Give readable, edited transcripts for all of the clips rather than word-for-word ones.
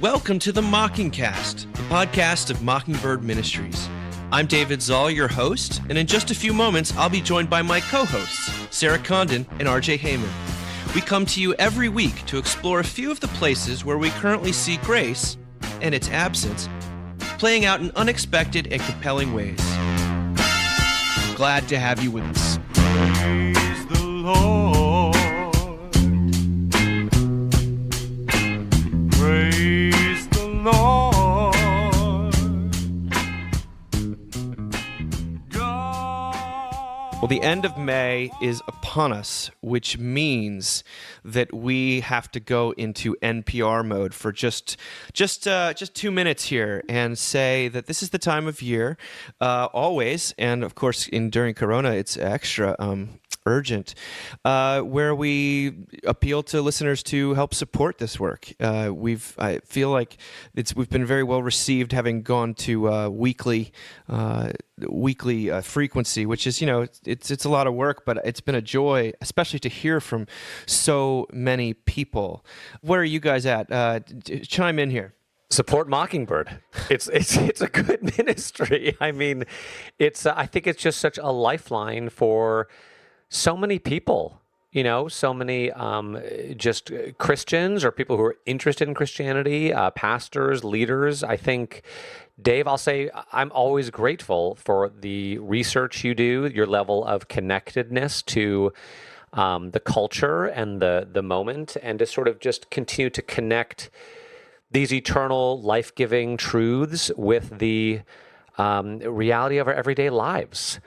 Welcome to the Mockingcast, the podcast of Mockingbird Ministries. I'm David Zoll, your host, and in just a few moments, I'll be joined by my co-hosts, Sarah Condon and RJ Heyman. We come to you every week to explore a few of the places where we currently see grace, and its absence, playing out in unexpected and compelling ways. Glad to have you with us. Praise the Lord. Praise the Lord. Well, the end of May is upon us, which means that we have to go into NPR mode for just 2 minutes here and say that this is the time of year, always, and of course, during Corona, it's extra urgent, where we appeal to listeners to help support this work. I feel like we've been very well received, having gone to weekly frequency, which is, it's a lot of work, but it's been a joy, especially to hear from so many people. Where are you guys at? Chime in here. Support Mockingbird. It's a good ministry. I mean, I think it's just such a lifeline for so many people. So many just Christians or people who are interested in Christianity, pastors, leaders. I think, Dave, I'll say I'm always grateful for the research you do, your level of connectedness to the culture and the moment, and to sort of just continue to connect these eternal, life-giving truths with the reality of our everyday lives.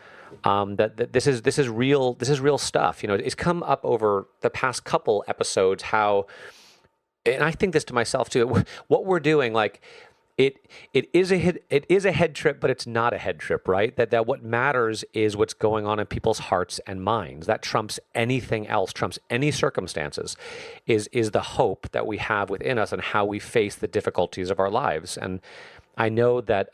That this is real stuff. It's come up over the past couple episodes how, and I think this to myself too. What we're doing, like it is a head trip, but it's not a head trip, right? That what matters is what's going on in people's hearts and minds. That trumps anything else, trumps any circumstances. Is the hope that we have within us and how we face the difficulties of our lives. And I know that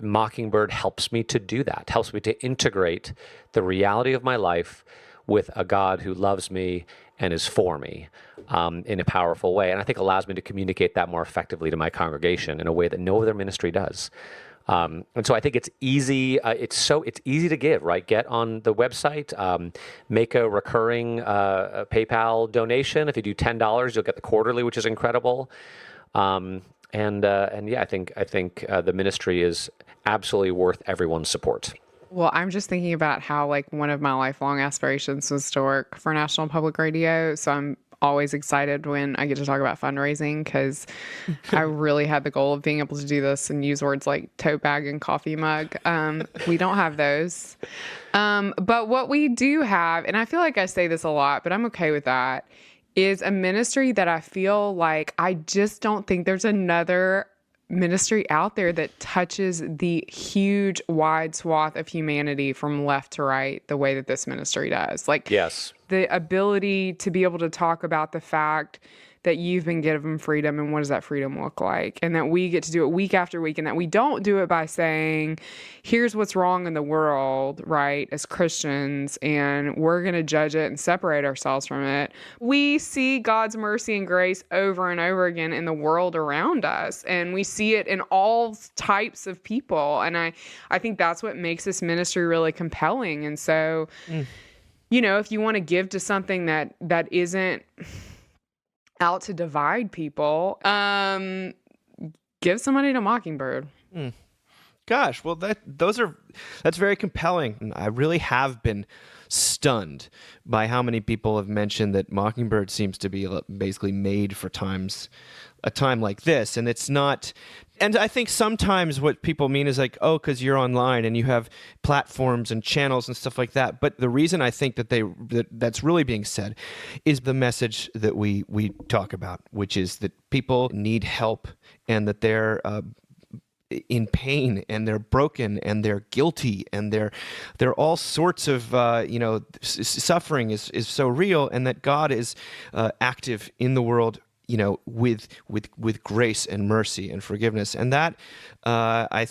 Mockingbird helps me to do that, helps me to integrate the reality of my life with a God who loves me and is for me in a powerful way. And I think allows me to communicate that more effectively to my congregation in a way that no other ministry does. And so I think it's easy. It's easy to give, right? Get on the website, make a recurring PayPal donation. If you do $10, you'll get the quarterly, which is incredible. And yeah, I think the ministry is absolutely worth everyone's support. Well, I'm just thinking about how one of my lifelong aspirations was to work for National Public Radio. So I'm always excited when I get to talk about fundraising, because I really had the goal of being able to do this and use words like tote bag and coffee mug. We don't have those. But what we do have, and I feel like I say this a lot, but I'm okay with that, is a ministry that I feel like I just don't think there's another ministry out there that touches the huge, wide swath of humanity from left to right the way that this ministry does. Yes. The ability to be able to talk about the fact that you've been given freedom and what does that freedom look like, and that we get to do it week after week, and that we don't do it by saying, here's what's wrong in the world, right, as Christians, and we're going to judge it and separate ourselves from it. We see God's mercy and grace over and over again in the world around us, and we see it in all types of people, and I think that's what makes this ministry really compelling. And so, if you want to give to something that isn't out to divide people, give some money to Mockingbird. Gosh, well, that's very compelling. I really have been stunned by how many people have mentioned that Mockingbird seems to be basically made for a time like this, and it's not. And I think sometimes what people mean is because you're online and you have platforms and channels and stuff like that. But the reason I think that's really being said is the message that we talk about, which is that people need help and that they're in pain and they're broken and they're guilty and they're all sorts of suffering is so real, and that God is active in the world with grace and mercy and forgiveness. And that I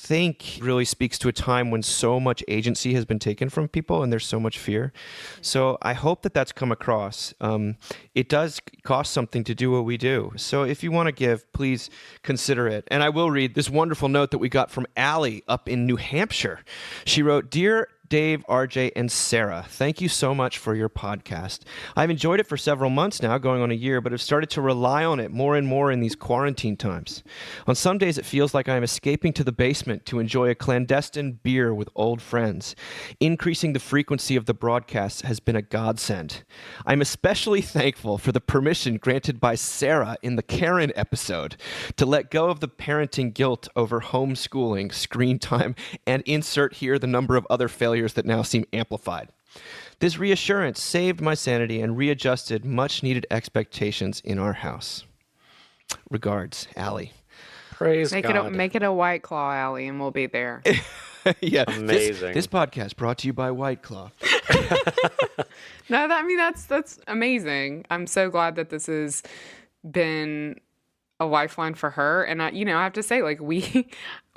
think really speaks to a time when so much agency has been taken from people and there's so much fear. So I hope that that's come across. It does cost something to do what we do. So if you want to give, please consider it. And I will read this wonderful note that we got from Allie up in New Hampshire. She wrote, "Dear Dave, RJ, and Sarah, thank you so much for your podcast. I've enjoyed it for several months now, going on a year, but have started to rely on it more and more in these quarantine times. On some days, it feels like I am escaping to the basement to enjoy a clandestine beer with old friends. Increasing the frequency of the broadcasts has been a godsend. I'm especially thankful for the permission granted by Sarah in the Karen episode to let go of the parenting guilt over homeschooling, screen time, and insert here the number of other failures that now seem amplified. This reassurance saved my sanity and readjusted much-needed expectations in our house. Regards, Allie." Praise Make God. make it a White Claw, Allie, and we'll be there. Yeah, Amazing. This podcast brought to you by White Claw. No, that's amazing. I'm so glad that this has been a lifeline for her. And I have to say, like, we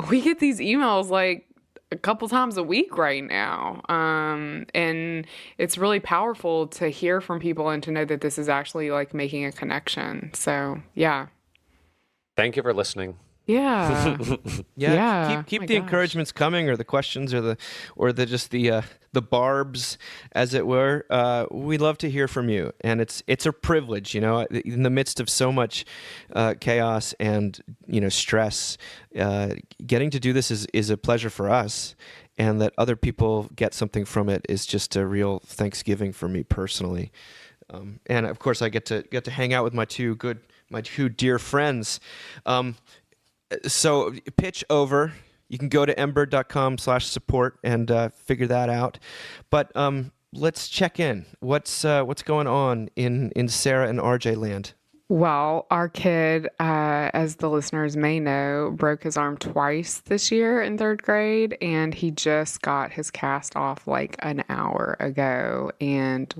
get these emails like a couple times a week right now. And it's really powerful to hear from people and to know that this is actually like making a connection. So yeah. Thank you for listening. Yeah. Yeah, keep My the gosh. encouragements coming, or the questions, or the barbs, as it were. We love to hear from you, and it's a privilege, in the midst of so much chaos and stress. Getting to do this is a pleasure for us, and that other people get something from it is just a real Thanksgiving for me personally. And of course, I get to hang out with my two dear friends. So pitch over. You can go to mbird.com/support and figure that out. But let's check in. What's going on in Sarah and RJ land? Well, our kid, as the listeners may know, broke his arm twice this year in 3rd grade, and he just got his cast off like an hour ago. And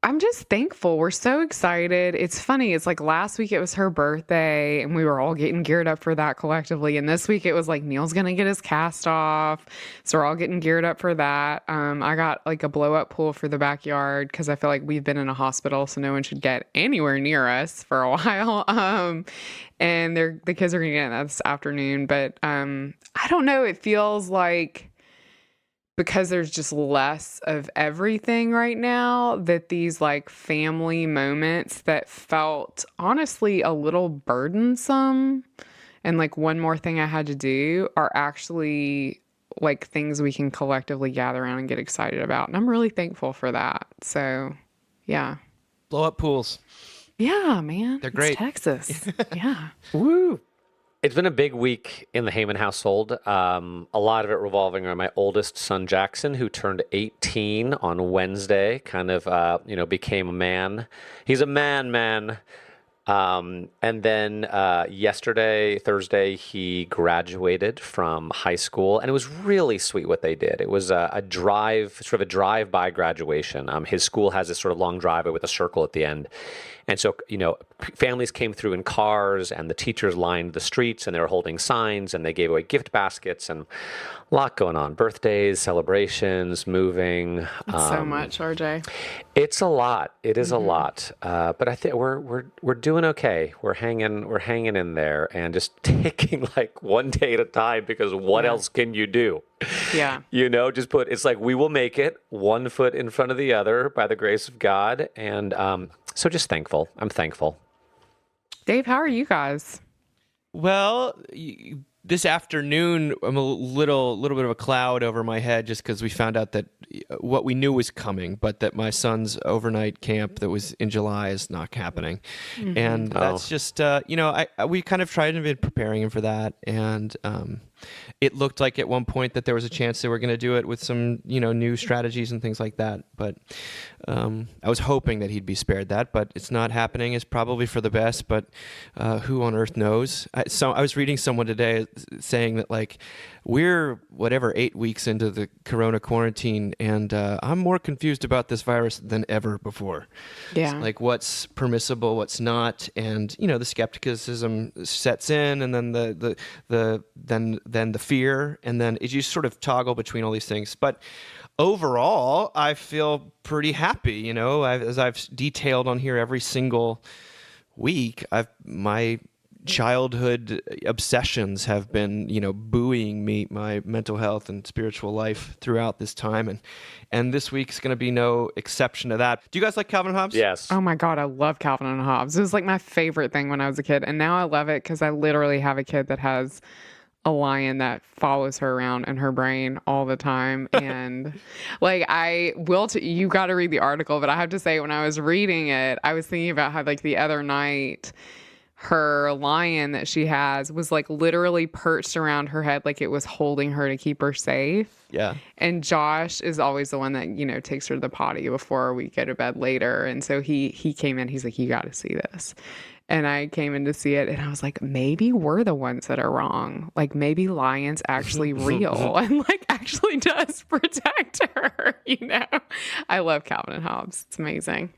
I'm just thankful. We're so excited. It's funny. It's like last week it was her birthday and we were all getting geared up for that collectively. And this week it was like Neil's going to get his cast off. So we're all getting geared up for that. I got like a blow up pool for the backyard because I feel like we've been in a hospital, so no one should get anywhere near us for a while. And the kids are going to get that this afternoon. But I don't know. It feels like, because there's just less of everything right now, that these like family moments that felt honestly a little burdensome and like one more thing I had to do are actually like things we can collectively gather around and get excited about. And I'm really thankful for that. So yeah. Blow up pools. Yeah, man. They're great. It's Texas. Yeah. Woo! It's been a big week in the Heyman household. A lot of it revolving around my oldest son, Jackson, who turned 18 on Wednesday, kind of, became a man. He's a man. And then yesterday, Thursday, he graduated from high school, and it was really sweet what they did. It was a drive-by graduation. His school has this sort of long driveway with a circle at the end. And so, families came through in cars, and the teachers lined the streets, and they were holding signs, and they gave away gift baskets, and a lot going on. Birthdays, celebrations, moving. That's so much, RJ. It's a lot. It is a lot. But I think we're doing okay. We're hanging in there, and just taking like one day at a time, because what else can you do? Yeah. It's like we will make it one foot in front of the other by the grace of God. And so just thankful. I'm thankful. Dave, how are you guys? Well, this afternoon, I'm a little bit of a cloud over my head, just because we found out that what we knew was coming, but that my son's overnight camp that was in July is not happening. Mm-hmm. And that's just, we kind of tried to be preparing him for that. And it looked like at one point that there was a chance they were going to do it with some, new strategies and things like that. But I was hoping that he'd be spared that, but it's not happening. It's probably for the best, but who on earth knows? So I was reading someone today saying that, like, we're whatever 8 weeks into the corona quarantine, and I'm more confused about this virus than ever before. Yeah. Like what's permissible, what's not, and the skepticism sets in, and then the fear, and then you just sort of toggle between all these things. But overall, I feel pretty happy. As I've detailed on here every single week, my childhood obsessions have been, buoying my mental health and spiritual life throughout this time, and this week's going to be no exception to that. Do you guys like Calvin and Hobbes? Yes. Oh my God, I love Calvin and Hobbes. It was like my favorite thing when I was a kid. And now I love it because I literally have a kid that has a lion that follows her around in her brain all the time. And like, you got to read the article, but I have to say, when I was reading it, I was thinking about how like the other night, her lion that she has was like literally perched around her head like it was holding her to keep her safe. Yeah. And Josh is always the one that, takes her to the potty before we go to bed later. And so he came in, he's like, you got to see this. And I came in to see it, and I was like, maybe we're the ones that are wrong. Like, maybe lion's actually real and like actually does protect her, I love Calvin and Hobbes. It's amazing.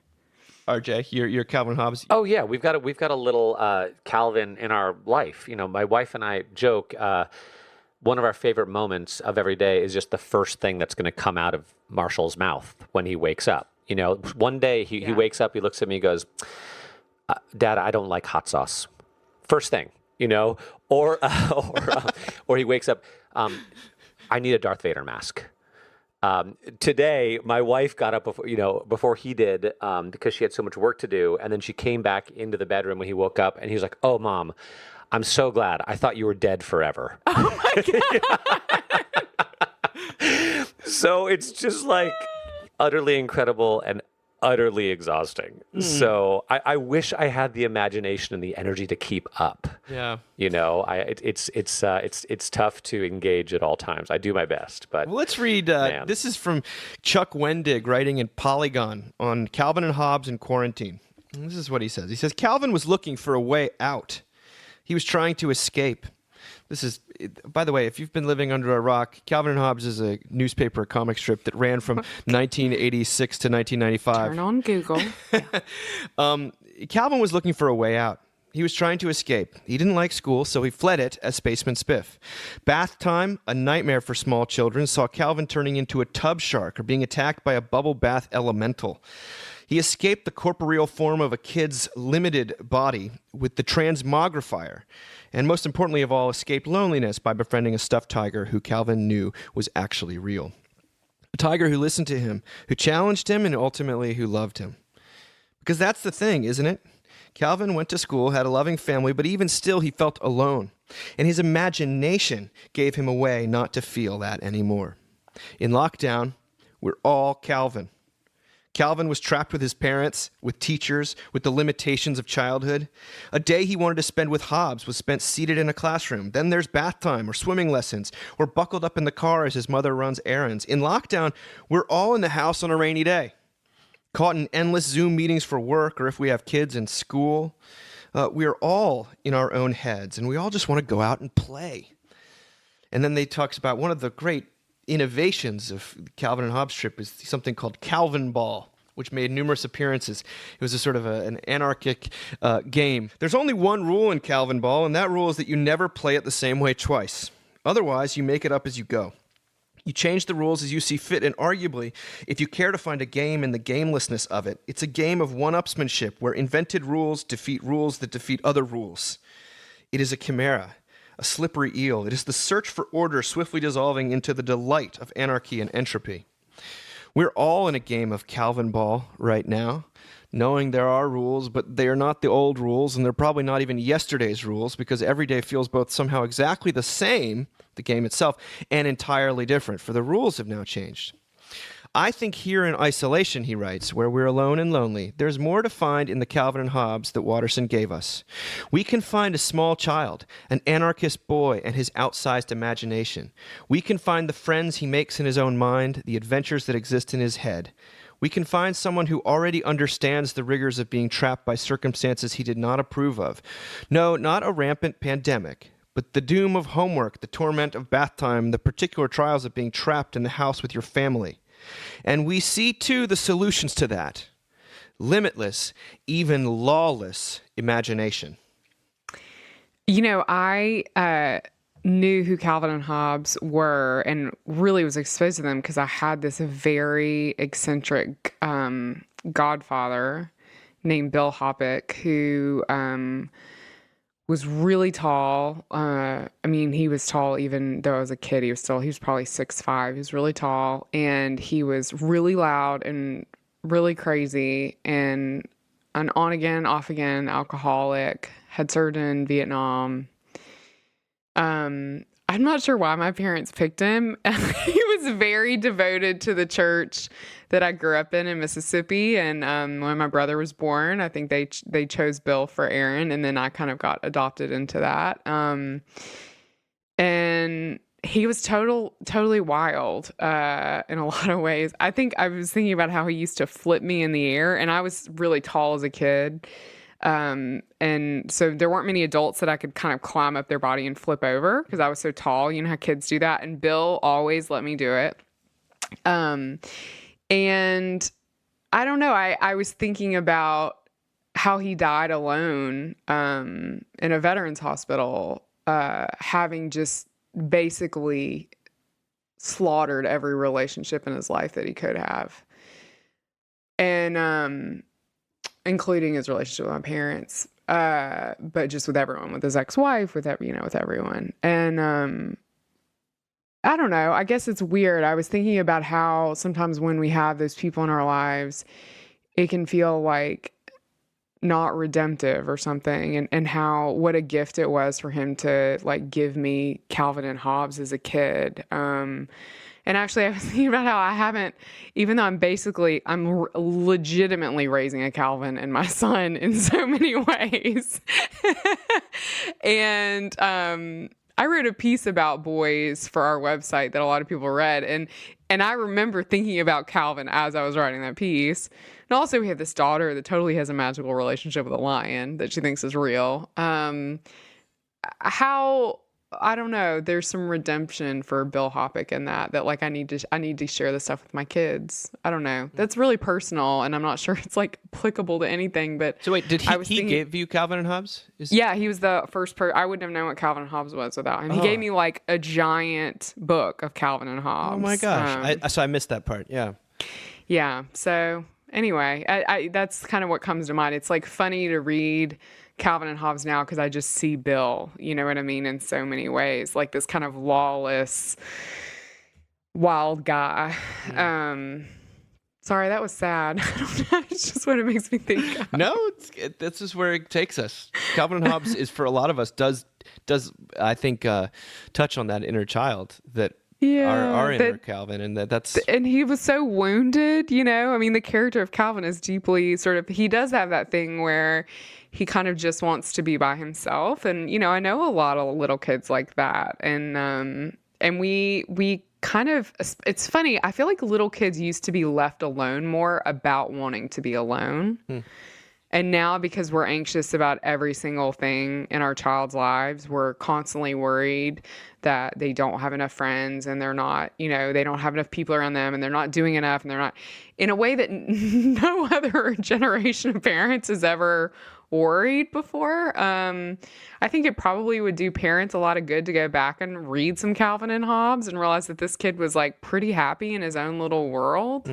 RJ, you're Calvin and Hobbes. Oh yeah, we've got a little Calvin in our life. My wife and I joke. One of our favorite moments of every day is just the first thing that's going to come out of Marshall's mouth when he wakes up. One day he wakes up, he looks at me, he goes, "Dad, I don't like hot sauce." First thing, or he wakes up, "I need a Darth Vader mask." Today, my wife got up before he did, because she had so much work to do. And then she came back into the bedroom when he woke up, and he was like, "Oh, Mom, I'm so glad. I thought you were dead forever." Oh my God. So it's just like utterly incredible and utterly exhausting. So I wish I had the imagination and the energy to keep up. Yeah. It's tough to engage at all times. I do my best, but well, let's read. This is from Chuck Wendig, writing in Polygon on Calvin and Hobbes in quarantine. And this is what he says. He says, Calvin was looking for a way out. He was trying to escape. This is, by the way, if you've been living under a rock, Calvin and Hobbes is a newspaper comic strip that ran from 1986 to 1995. Turn on Google. Calvin was looking for a way out. He was trying to escape. He didn't like school, so he fled it as Spaceman Spiff. Bath time, a nightmare for small children, saw Calvin turning into a tub shark or being attacked by a bubble bath elemental. He escaped the corporeal form of a kid's limited body with the transmogrifier, and most importantly of all, escaped loneliness by befriending a stuffed tiger who Calvin knew was actually real. A tiger who listened to him, who challenged him, and ultimately who loved him. Because that's the thing, isn't it? Calvin went to school, had a loving family, but even still he felt alone, and his imagination gave him a way not to feel that anymore. In lockdown, we're all Calvin. Calvin was trapped with his parents, with teachers, with the limitations of childhood. A day he wanted to spend with Hobbes was spent seated in a classroom. Then there's bath time or swimming lessons or buckled up in the car as his mother runs errands. In lockdown, we're all in the house on a rainy day, caught in endless Zoom meetings for work or if we have kids in school. We're all in our own heads, and we all just want to go out and play. And then they talks about one of the great innovations of Calvin and Hobbes trip is something called Calvin Ball, which made numerous appearances. It was a sort of an anarchic game. There's only one rule in Calvin Ball, and that rule is that you never play it the same way twice. Otherwise, you make it up as you go. You change the rules as you see fit, and arguably, if you care to find a game in the gamelessness of it, it's a game of one-upsmanship where invented rules defeat rules that defeat other rules. It is a chimera, a slippery eel. It is the search for order swiftly dissolving into the delight of anarchy and entropy. We're all in a game of Calvin Ball right now, knowing there are rules, but they are not the old rules, and they're probably not even yesterday's rules, because every day feels both somehow exactly the same, the game itself, and entirely different, for the rules have now changed. I think here in isolation, he writes, where we're alone and lonely, there's more to find in the Calvin and Hobbes that Watterson gave us. We can find a small child, an anarchist boy, and his outsized imagination. We can find the friends he makes in his own mind, the adventures that exist in his head. We can find someone who already understands the rigors of being trapped by circumstances he did not approve of. No, not a rampant pandemic, but the doom of homework, the torment of bath time, the particular trials of being trapped in the house with your family. And we see, too, the solutions to that. Limitless, even lawless imagination. I knew who Calvin and Hobbes were and really was exposed to them because I had this very eccentric godfather named Bill Hoppick who was really tall. He was tall even though I was a kid. He was probably 6'5". He was really tall, and he was really loud and really crazy and an on-again, off-again alcoholic, had served in Vietnam. I'm not sure why my parents picked him. He was very devoted to the church that I grew up in Mississippi. And when my brother was born, I think they chose Bill for Aaron, and then I kind of got adopted into that. And he was totally wild in a lot of ways. I think I was thinking about how he used to flip me in the air, and I was really tall as a kid. And so there weren't many adults that I could kind of climb up their body and flip over because I was so tall. You know how kids do that. And Bill always let me do it. And I don't know. I was thinking about how he died alone, in a veterans hospital, having just basically slaughtered every relationship in his life that he could have. And, including his relationship with my parents, but just with everyone, with his ex-wife, with everyone. And I don't know. I guess it's weird. I was thinking about how sometimes when we have those people in our lives, it can feel like not redemptive or something, and what a gift it was for him to like give me Calvin and Hobbes as a kid. And actually, I was thinking about how I haven't, even though I'm legitimately raising a Calvin and my son in so many ways. And I wrote a piece about boys for our website that a lot of people read. And I remember thinking about Calvin as I was writing that piece. And also, we have this daughter that totally has a magical relationship with a lion that she thinks is real. I don't know. There's some redemption for Bill Hoppick in that like I need to share this stuff with my kids. I don't know. That's really personal, and I'm not sure it's like applicable to anything. But so wait, did he give you Calvin and Hobbes? Yeah, he was the first person. I wouldn't have known what Calvin and Hobbes was without him. He gave me like a giant book of Calvin and Hobbes. Oh my gosh! So I missed that part. Yeah. Yeah. So anyway, I that's kind of what comes to mind. It's like funny to read Calvin and Hobbes now because I just see Bill, you know what I mean, in so many ways, like this kind of lawless, wild guy. Sorry, that was sad. I don't know. It's just what it makes me think of. No, this is where it takes us. Calvin and Hobbes is for a lot of us does I think touch on that inner child that. Yeah, our inner Calvin, and and he was so wounded, I mean, the character of Calvin is deeply he does have that thing where he kind of just wants to be by himself, and I know a lot of little kids like that, and we kind of, it's funny, I feel like little kids used to be left alone more about wanting to be alone. And now, because we're anxious about every single thing in our child's lives, we're constantly worried that they don't have enough friends and they're not, they don't have enough people around them and they're not doing enough and they're not, in a way that no other generation of parents has ever worried before. I think it probably would do parents a lot of good to go back and read some Calvin and Hobbes and realize that this kid was like pretty happy in his own little world.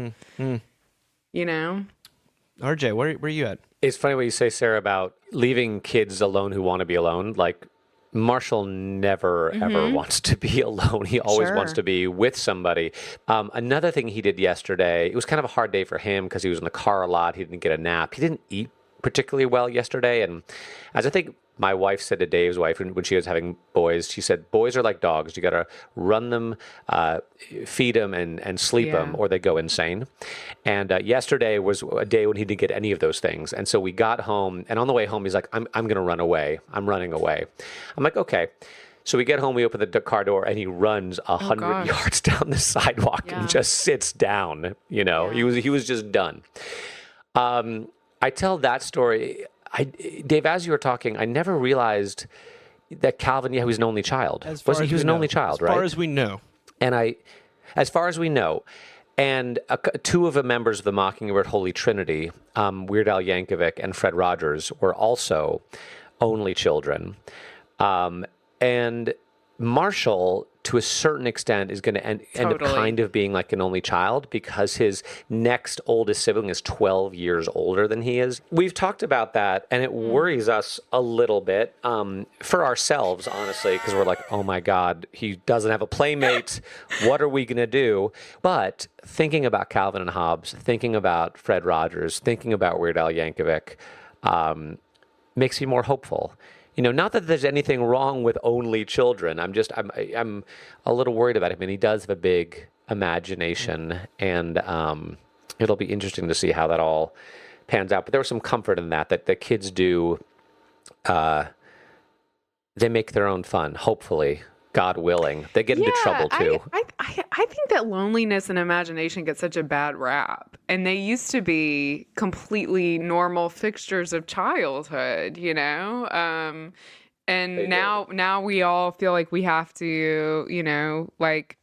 RJ, where are you at? It's funny what you say, Sarah, about leaving kids alone who want to be alone. Like, Marshall never, ever wants to be alone. He always wants to be with somebody. Another thing he did yesterday, it was kind of a hard day for him because he was in the car a lot. He didn't get a nap. He didn't eat particularly well yesterday. And as I think my wife said to Dave's wife when she was having boys, she said, boys are like dogs. You got to run them, feed them, and sleep them, or they go insane. And yesterday was a day when he didn't get any of those things. And so we got home, and on the way home, he's like, I'm going to run away. I'm running away. I'm like, okay. So we get home, we open the car door, and he runs 100 yards down the sidewalk and just sits down. He was just done. I tell that story. Dave, as you were talking, I never realized that Calvin, yeah, he was an only child. He was an only child, right? As far as we know. And as far as we know, and two of the members of the Mockingbird Holy Trinity, Weird Al Yankovic and Fred Rogers, were also only children. And Marshall, to a certain extent, is going to end up kind of being like an only child because his next oldest sibling is 12 years older than he is. We've talked about that, and it worries us a little bit for ourselves, honestly, because we're like, oh my God, he doesn't have a playmate. What are we going to do? But thinking about Calvin and Hobbes, thinking about Fred Rogers, thinking about Weird Al Yankovic makes me more hopeful. You know, not that there's anything wrong with only children. I'm a little worried about him, and he does have a big imagination, and it'll be interesting to see how that all pans out. But there was some comfort in that the kids do. They make their own fun, hopefully, God willing. They get into trouble too. I think that loneliness and imagination get such a bad rap. And they used to be completely normal fixtures of childhood, you know? And now we all feel like we have to, you know, like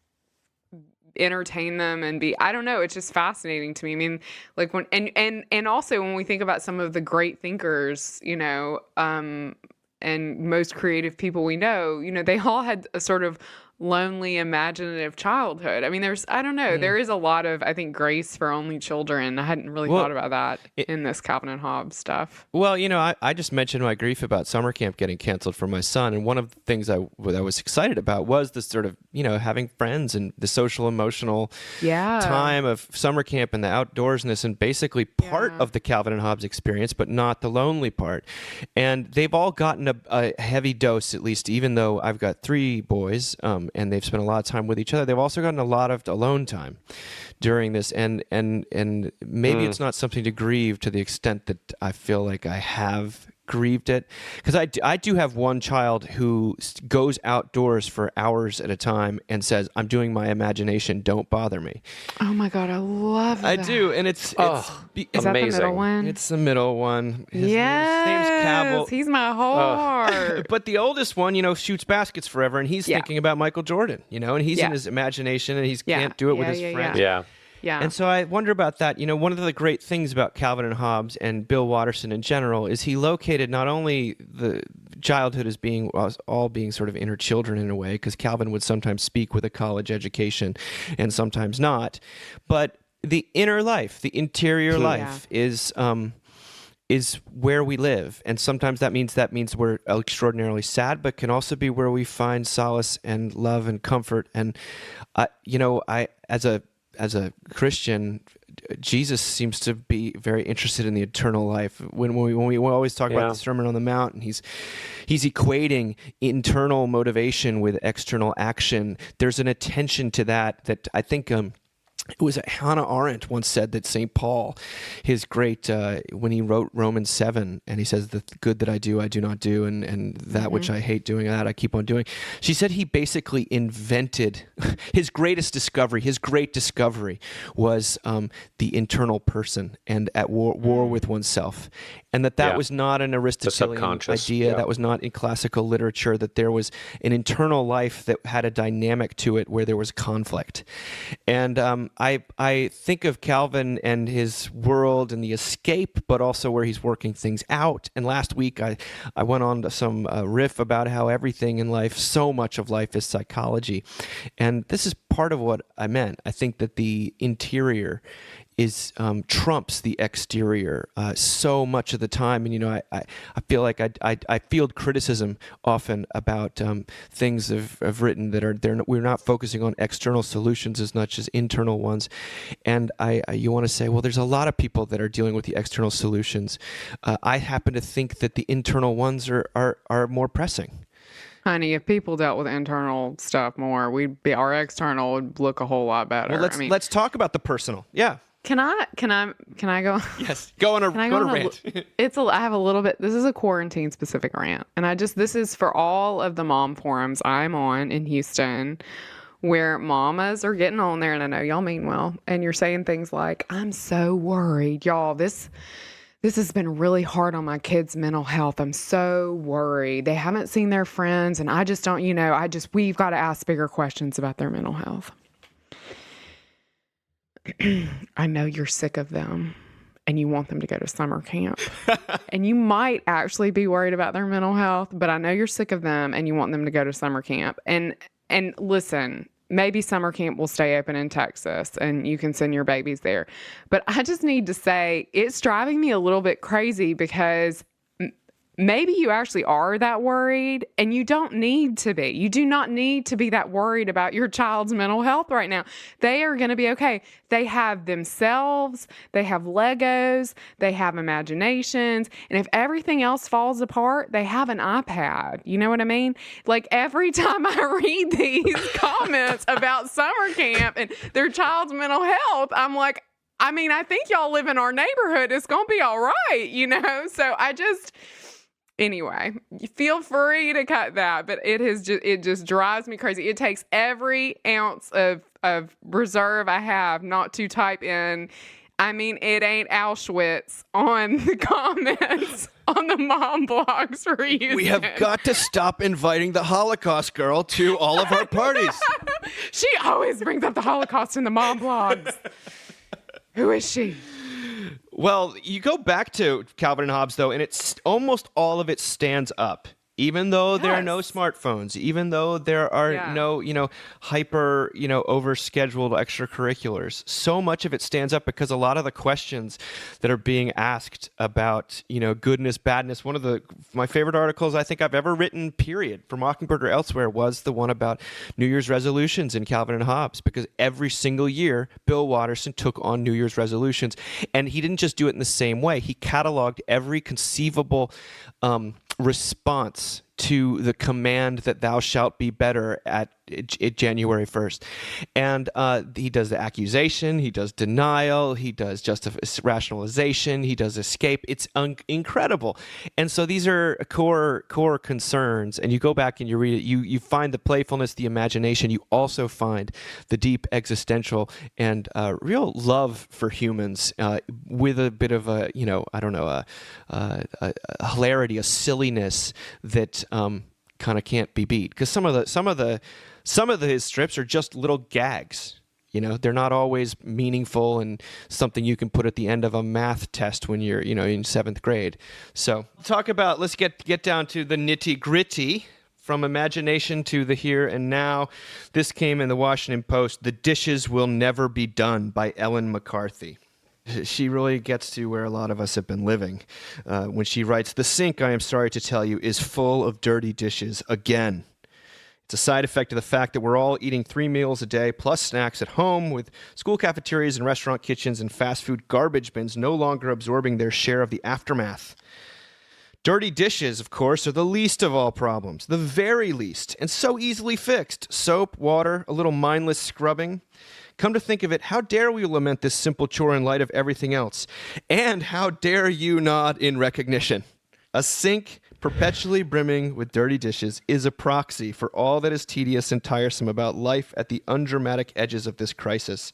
entertain them and be, I don't know, it's just fascinating to me. I mean, like when and also when we think about some of the great thinkers, you know, and most creative people we know, you know, they all had a sort of lonely, imaginative childhood. I mean, I don't know, there is a lot of, I think, grace for only children. I hadn't really thought about that in this Calvin and Hobbes stuff. Well, you know, I just mentioned my grief about summer camp getting canceled for my son. And one of the things I was excited about was this sort of, you know, having friends and the social, emotional time of summer camp and the outdoorsness and basically part of the Calvin and Hobbes experience, but not the lonely part. And they've all gotten a heavy dose, at least, even though I've got 3 boys, and they've spent a lot of time with each other. They've also gotten a lot of alone time during this, and maybe it's not something to grieve to the extent that I feel like I have grieved it, because I do have one child who goes outdoors for hours at a time and says, "I'm doing my imagination. Don't bother me." Oh my God, I love that. I do, and it's is that the middle one? It's the middle one. His name's Yes, he's my heart. But the oldest one, you know, shoots baskets forever, and he's thinking about Michael Jordan, you know, and he's in his imagination, and he can't do it with his friends. Yeah. And so I wonder about that. You know, one of the great things about Calvin and Hobbes and Bill Watterson in general is he located not only the childhood as being all being sort of inner children in a way, because Calvin would sometimes speak with a college education and sometimes not, but the inner life, the interior life is where we live. And sometimes that means we're extraordinarily sad, but can also be where we find solace and love and comfort. And, you know, as a Christian, Jesus seems to be very interested in the eternal life. When we always talk about the Sermon on the Mount, and he's equating internal motivation with external action. There's an attention to that I think it was Hannah Arendt once said that St. Paul, his great, when he wrote Romans 7, and he says, the good that I do not do, and that which I hate doing, that I keep on doing. She said he basically invented his great discovery was the internal person and at war with oneself. And that was not an Aristotelian idea. That was not in classical literature, that there was an internal life that had a dynamic to it where there was conflict. And I think of Calvin and his world and the escape, but also where he's working things out. And last week I went on to some riff about how everything in life, so much of life is psychology. And this is part of what I meant. I think that the interior is trumps the exterior so much of the time. And, you know, I feel like I field criticism often about things I've written that we're not focusing on external solutions as much as internal ones. And you want to say, well, there's a lot of people that are dealing with the external solutions. I happen to think that the internal ones are more pressing. Honey, if people dealt with internal stuff more, our external would look a whole lot better. Well, let's talk about the personal. Yeah. Can I go? Yes. Go on a rant. I have a little bit. This is a quarantine specific rant, and this is for all of the mom forums I'm on in Houston, where mamas are getting on there, and I know y'all mean well, and you're saying things like, "I'm so worried, y'all. This This has been really hard on my kids' mental health. I'm so worried. They haven't seen their friends, and I just don't, we've got to ask bigger questions about their mental health. I know you're sick of them and you want them to go to summer camp. And you might actually be worried about their mental health, but I know you're sick of them and you want them to go to summer camp. And listen, maybe summer camp will stay open in Texas and you can send your babies there. But I just need to say it's driving me a little bit crazy because maybe you actually are that worried and you don't need to be. You do not need to be that worried about your child's mental health right now. They are going to be okay. They have themselves, they have Legos, they have imaginations, and if everything else falls apart, they have an iPad. You know what I mean? Like every time I read these comments about summer camp and their child's mental health, I'm like, I think y'all live in our neighborhood. It's going to be all right, So anyway, feel free to cut that, but it just drives me crazy. It takes every ounce of reserve I have not to type in, it ain't Auschwitz on the comments on the mom blogs for you. We have got to stop inviting the Holocaust girl to all of our parties. She always brings up the Holocaust in the mom blogs. Who is she? Well, you go back to Calvin and Hobbes, though, and it's almost all of it stands up. Even though there are no smartphones, even though there are no, hyper, overscheduled extracurriculars, so much of it stands up because a lot of the questions that are being asked about, goodness, badness. One of my favorite articles I think I've ever written, period, for Mockingbird or elsewhere, was the one about New Year's resolutions in Calvin and Hobbes, because every single year Bill Watterson took on New Year's resolutions, and he didn't just do it in the same way. He cataloged every conceivable response to the command that thou shalt be better at January 1st. And he does the accusation, he does denial, he does rationalization, he does escape. It's incredible. And so these are core concerns. And you go back and you read it, you find the playfulness, the imagination. You also find the deep existential and real love for humans with a bit of a hilarity, a silliness that kind of can't be beat. Because some of his strips are just little gags. They're not always meaningful and something you can put at the end of a math test when you're, in 7th grade. So let's get down to the nitty gritty. From imagination to the here and now. This came in the Washington Post. The Dishes Will Never Be Done by Ellen McCarthy. She really gets to where a lot of us have been living when she writes, "The sink, I am sorry to tell you, is full of dirty dishes again. It's a side effect of the fact that we're all eating 3 meals a day plus snacks at home, with school cafeterias and restaurant kitchens and fast food garbage bins no longer absorbing their share of the aftermath. Dirty dishes, of course, are the least of all problems, the very least, and so easily fixed. Soap, water, a little mindless scrubbing. Come to think of it, how dare we lament this simple chore in light of everything else? And how dare you nod in recognition? A sink perpetually brimming with dirty dishes is a proxy for all that is tedious and tiresome about life at the undramatic edges of this crisis.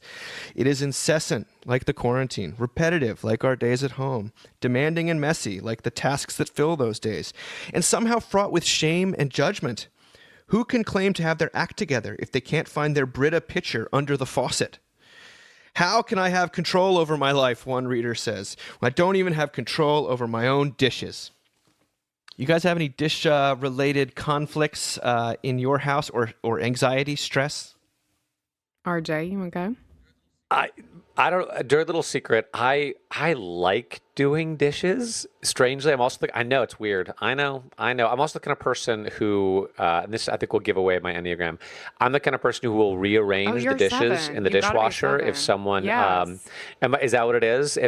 It is incessant, like the quarantine, repetitive, like our days at home, demanding and messy, like the tasks that fill those days, and somehow fraught with shame and judgment. Who can claim to have their act together if they can't find their Brita pitcher under the faucet? How can I have control over my life, one reader says, when I don't even have control over my own dishes?" You guys have any dish-related conflicts in your house or anxiety, stress? RJ, you want to go? I don't. Dirty little secret. I like doing dishes. Strangely, I'm also. I know it's weird. I know. I'm also the kind of person who. And this I think will give away my Enneagram. I'm the kind of person who will rearrange the dishes 7. in the You've gotta be dishwasher 7. if someone. Yes. Is that what it is?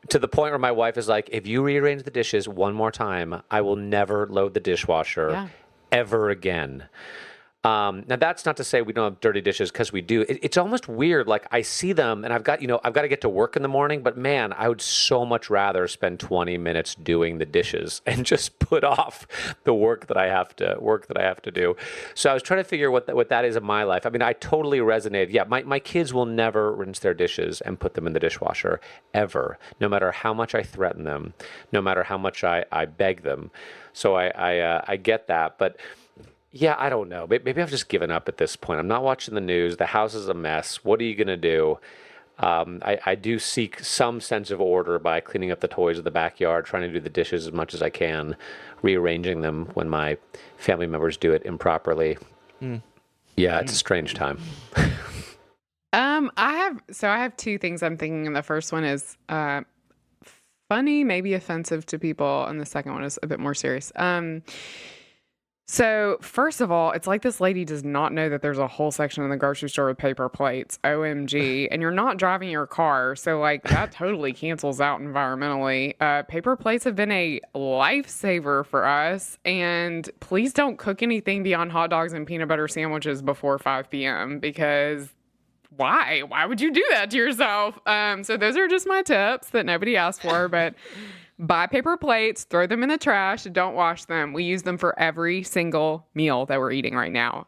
To the point where my wife is like, if you rearrange the dishes one more time, I will never load the dishwasher ever again. Now that's not to say we don't have dirty dishes, because we do. It's almost weird. Like I see them and I've got to get to work in the morning, but man, I would so much rather spend 20 minutes doing the dishes and just put off the work that I have to do. So I was trying to figure what that is in my life. I mean, I totally resonated. Yeah, my kids will never rinse their dishes and put them in the dishwasher ever, no matter how much I threaten them, no matter how much I beg them. So I get that, but yeah, I don't know. Maybe I've just given up at this point. I'm not watching the news. The house is a mess. What are you going to do? I do seek some sense of order by cleaning up the toys of the backyard, trying to do the dishes as much as I can, rearranging them when my family members do it improperly. Yeah, it's a strange time. I have two things I'm thinking. And the first one is funny, maybe offensive to people, and the second one is a bit more serious. So first of all, it's like this lady does not know that there's a whole section in the grocery store with paper plates. OMG. And you're not driving your car. So like that totally cancels out environmentally. Paper plates have been a lifesaver for us. And please don't cook anything beyond hot dogs and peanut butter sandwiches before 5 p.m. because why? Why would you do that to yourself? So those are just my tips that nobody asked for, but buy paper plates, throw them in the trash, don't wash them. We use them for every single meal that we're eating right now.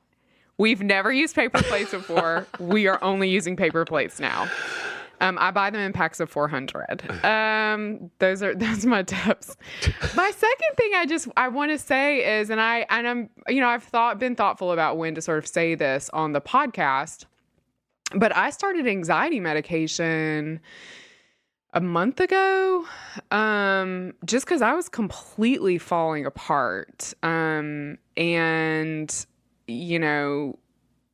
We've never used paper plates before. We are only using paper plates now. I buy them in packs of 400. Those are my tips. My second thing I want to say is, I've been thoughtful about when to sort of say this on the podcast, but I started anxiety medication a month ago, just because I was completely falling apart. And,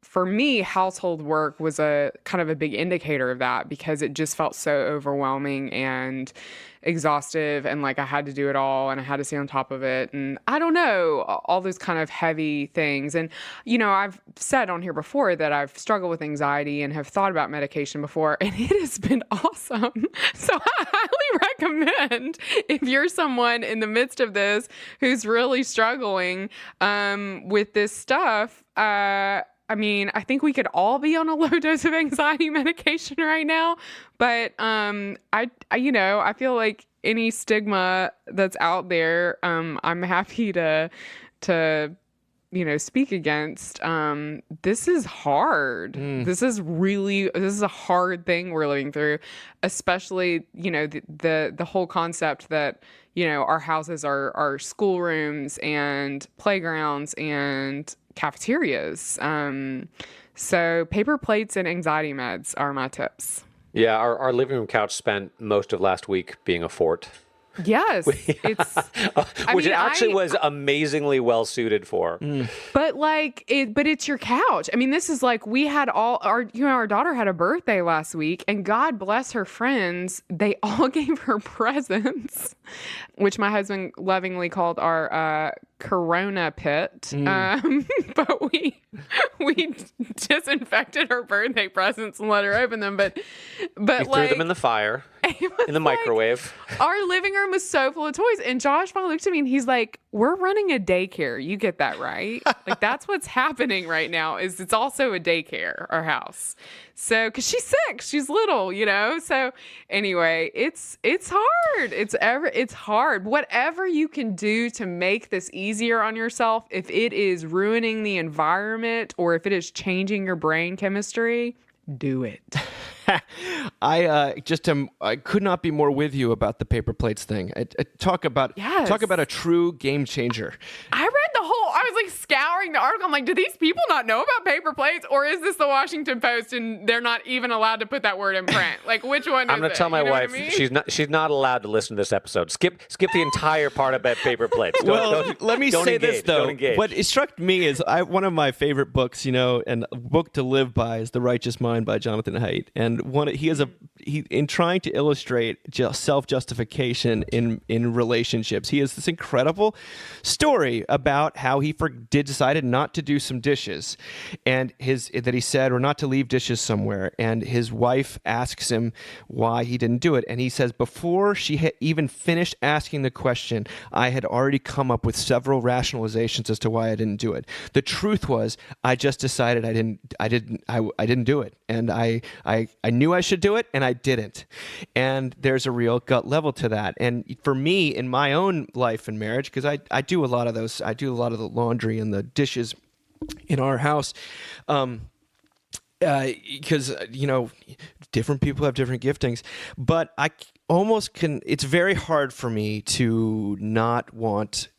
for me, household work was a kind of a big indicator of that, because it just felt so overwhelming and exhaustive, and like I had to do it all and I had to stay on top of it, and I don't know, all those kind of heavy things. And I've said on here before that I've struggled with anxiety and have thought about medication before, and it has been awesome. So I highly recommend, if you're someone in the midst of this who's really struggling with this stuff, I think we could all be on a low dose of anxiety medication right now, but I feel like any stigma that's out there, I'm happy to speak against. This is hard. This is a hard thing we're living through, especially the whole concept that our houses are schoolrooms and playgrounds and cafeterias. So paper plates and anxiety meds are my tips. Yeah, our living room couch spent most of last week being a fort. Yes, it's which it actually was amazingly well suited for. But it's your couch. I mean, this is like, we had our daughter had a birthday last week, and God bless her friends, they all gave her presents, which my husband lovingly called our Corona pit. But we disinfected her birthday presents and let her open them. But you threw them in the fire, in the microwave. Our living room was so full of toys, and Josh finally looked at me and he's like, "We're running a daycare. You get that, right? Like, that's what's happening right now. Is it's also a daycare, our house. So, because she's sick, she's little, So anyway, it's hard. It's hard. Whatever you can do to make this easier on yourself, if it is ruining the environment or if it is changing your brain chemistry, do it. I could not be more with you about the paper plates thing. Talk about a true game changer. I was like scouring the article. I'm like, do these people not know about paper plates, or is this the Washington Post and they're not even allowed to put that word in print? Like, which one? I'm gonna tell my wife she's not allowed to listen to this episode. Skip the entire part about paper plates. Let me say this though. Don't engage. What struck me is one of my favorite books, and a book to live by is The Righteous Mind by Jonathan Haidt, and in trying to illustrate self-justification in relationships, he has this incredible story about how he forgot decided not to do some dishes, and that he said, or not to leave dishes somewhere, and his wife asks him why he didn't do it, and he says, before she had even finished asking the question, I had already come up with several rationalizations as to why I didn't do it. The truth was, I just decided I didn't do it, and I knew I should do it, and I didn't. And there's a real gut level to that. And for me, in my own life and marriage, because I do a lot of those, I do a lot of the laundry and the dishes in our house, because different people have different giftings, but I almost can. It's very hard for me to not want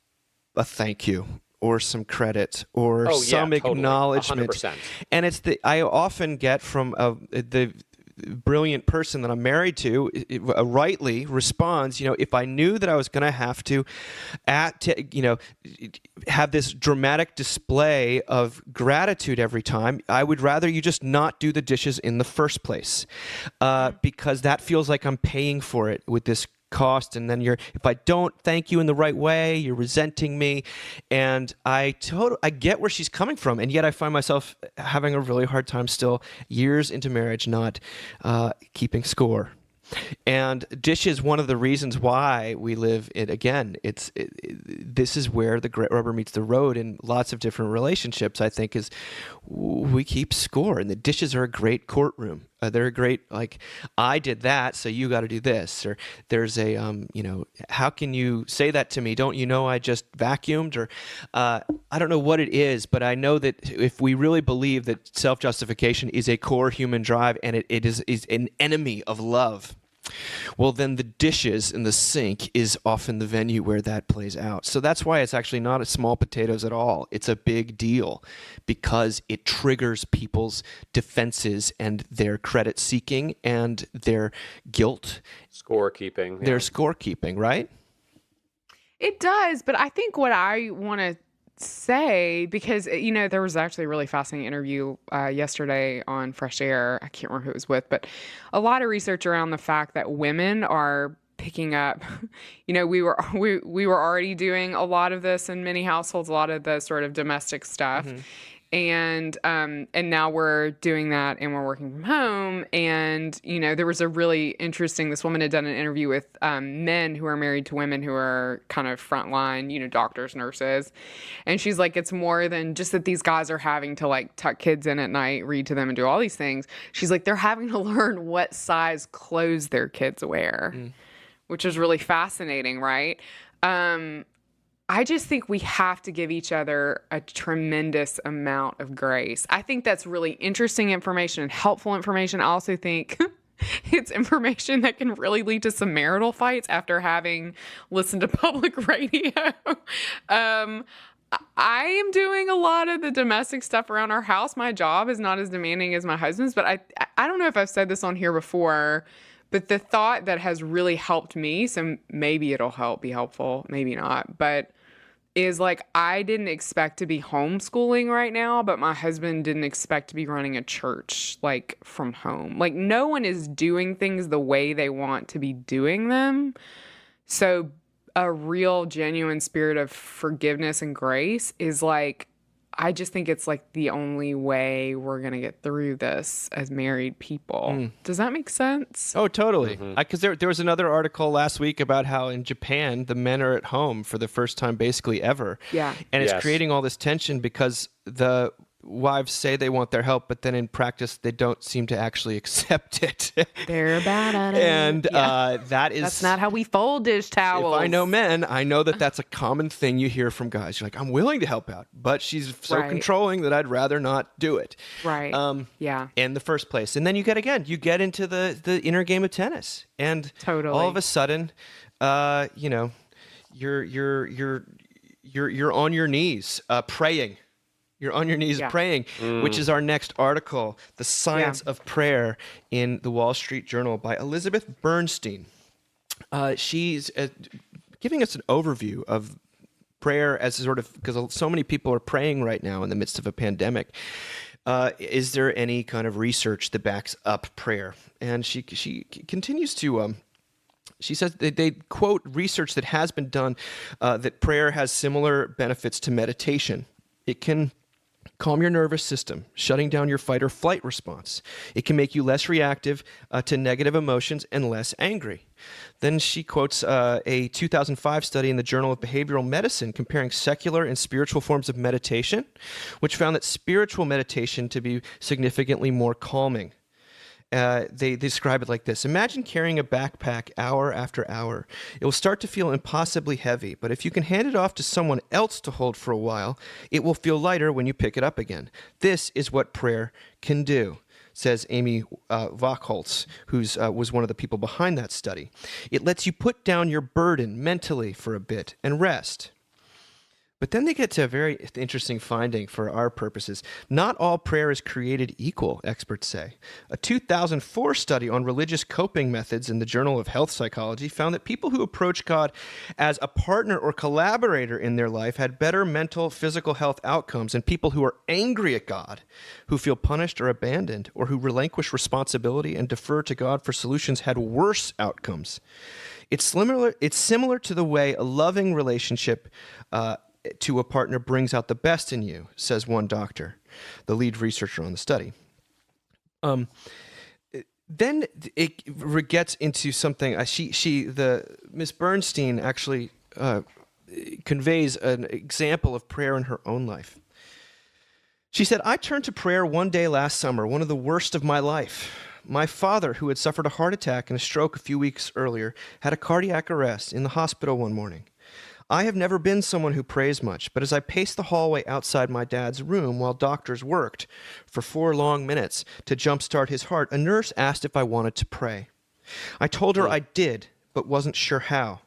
a thank you or some credit or some totally. acknowledgement. 100%. And it's I often get from the brilliant person that I'm married to, rightly responds, if I knew that I was going to have to have this dramatic display of gratitude every time, I would rather you just not do the dishes in the first place, because that feels like I'm paying for it with this cost, and then if I don't thank you in the right way, you're resenting me. And I get where she's coming from, and yet I find myself having a really hard time still, years into marriage, not keeping score. And dishes, one of the reasons why we live it again. This is where the rubber meets the road in lots of different relationships. I think is we keep score, and the dishes are a great courtroom. They're a great, like, I did that, so you got to do this. Or there's a how can you say that to me? Don't you know I just vacuumed? Or I don't know what it is, but I know that if we really believe that self-justification is a core human drive, and it is an enemy of love, well, then the dishes in the sink is often the venue where that plays out. So that's why it's actually not a small potatoes at all. It's a big deal because it triggers people's defenses and their credit seeking and their guilt. Scorekeeping. Yeah. Their scorekeeping, right? It does, but I think what I want to say, because there was actually a really fascinating interview yesterday on Fresh Air. I can't remember who it was with, but a lot of research around the fact that women are picking up. We were already doing a lot of this in many households, a lot of the sort of domestic stuff. Mm-hmm. And now we're doing that, and we're working from home. And, there was a really interesting, this woman had done an interview with men who are married to women who are kind of frontline, doctors, nurses. And she's like, it's more than just that these guys are having to like tuck kids in at night, read to them, and do all these things. She's like, they're having to learn what size clothes their kids wear, which is really fascinating, right? I just think we have to give each other a tremendous amount of grace. I think that's really interesting information and helpful information. I also think it's information that can really lead to some marital fights after having listened to public radio. I am doing a lot of the domestic stuff around our house. My job is not as demanding as my husband's, but I don't know if I've said this on here before, but the thought that has really helped me, so maybe it'll be helpful, maybe not, but is like, I didn't expect to be homeschooling right now, but my husband didn't expect to be running a church like from home. Like, no one is doing things the way they want to be doing them. So a real genuine spirit of forgiveness and grace is like, I just think it's like the only way we're going to get through this as married people. Does that make sense? Oh, totally. Because there was another article last week about how in Japan, the men are at home for the first time basically ever. Yeah. And it's creating all this tension because the wives say they want their help, but then in practice, they don't seem to actually accept it. They're bad at it. And that's not how we fold dish towels. If I know men, I know that that's a common thing you hear from guys. You're like, I'm willing to help out, but she's so controlling that I'd rather not do it. Right. In the first place. And then you get into the inner game of tennis. And all of a sudden, you're on your knees praying. You're on your knees praying, which is our next article, The Science of Prayer, in the Wall Street Journal by Elizabeth Bernstein. She's giving us an overview of prayer as sort of, because so many people are praying right now in the midst of a pandemic. Is there any kind of research that backs up prayer? And she continues to... She says they quote research that has been done that prayer has similar benefits to meditation. It can calm your nervous system, shutting down your fight or flight response. It can make you less reactive to negative emotions and less angry. Then she quotes a 2005 study in the Journal of Behavioral Medicine comparing secular and spiritual forms of meditation, which found that spiritual meditation to be significantly more calming. They describe it like this. Imagine carrying a backpack hour after hour. It will start to feel impossibly heavy, but if you can hand it off to someone else to hold for a while, it will feel lighter when you pick it up again. This is what prayer can do, says Amy Wachholz, who was one of the people behind that study. It lets you put down your burden mentally for a bit and rest. But then they get to a very interesting finding for our purposes. Not all prayer is created equal, experts say. A 2004 study on religious coping methods in the Journal of Health Psychology found that people who approach God as a partner or collaborator in their life had better mental, physical health outcomes, and people who are angry at God, who feel punished or abandoned, or who relinquish responsibility and defer to God for solutions had worse outcomes. It's similar to the way a loving relationship to a partner brings out the best in you, says one doctor, the lead researcher on the study. Then it gets into something. Miss Bernstein actually conveys an example of prayer in her own life. She said, "I turned to prayer one day last summer, one of the worst of my life. My father, who had suffered a heart attack and a stroke a few weeks earlier, had a cardiac arrest in the hospital one morning. I have never been someone who prays much, but as I paced the hallway outside my dad's room while doctors worked for 4 long minutes to jumpstart his heart, a nurse asked if I wanted to pray. I told her I did, but wasn't sure how.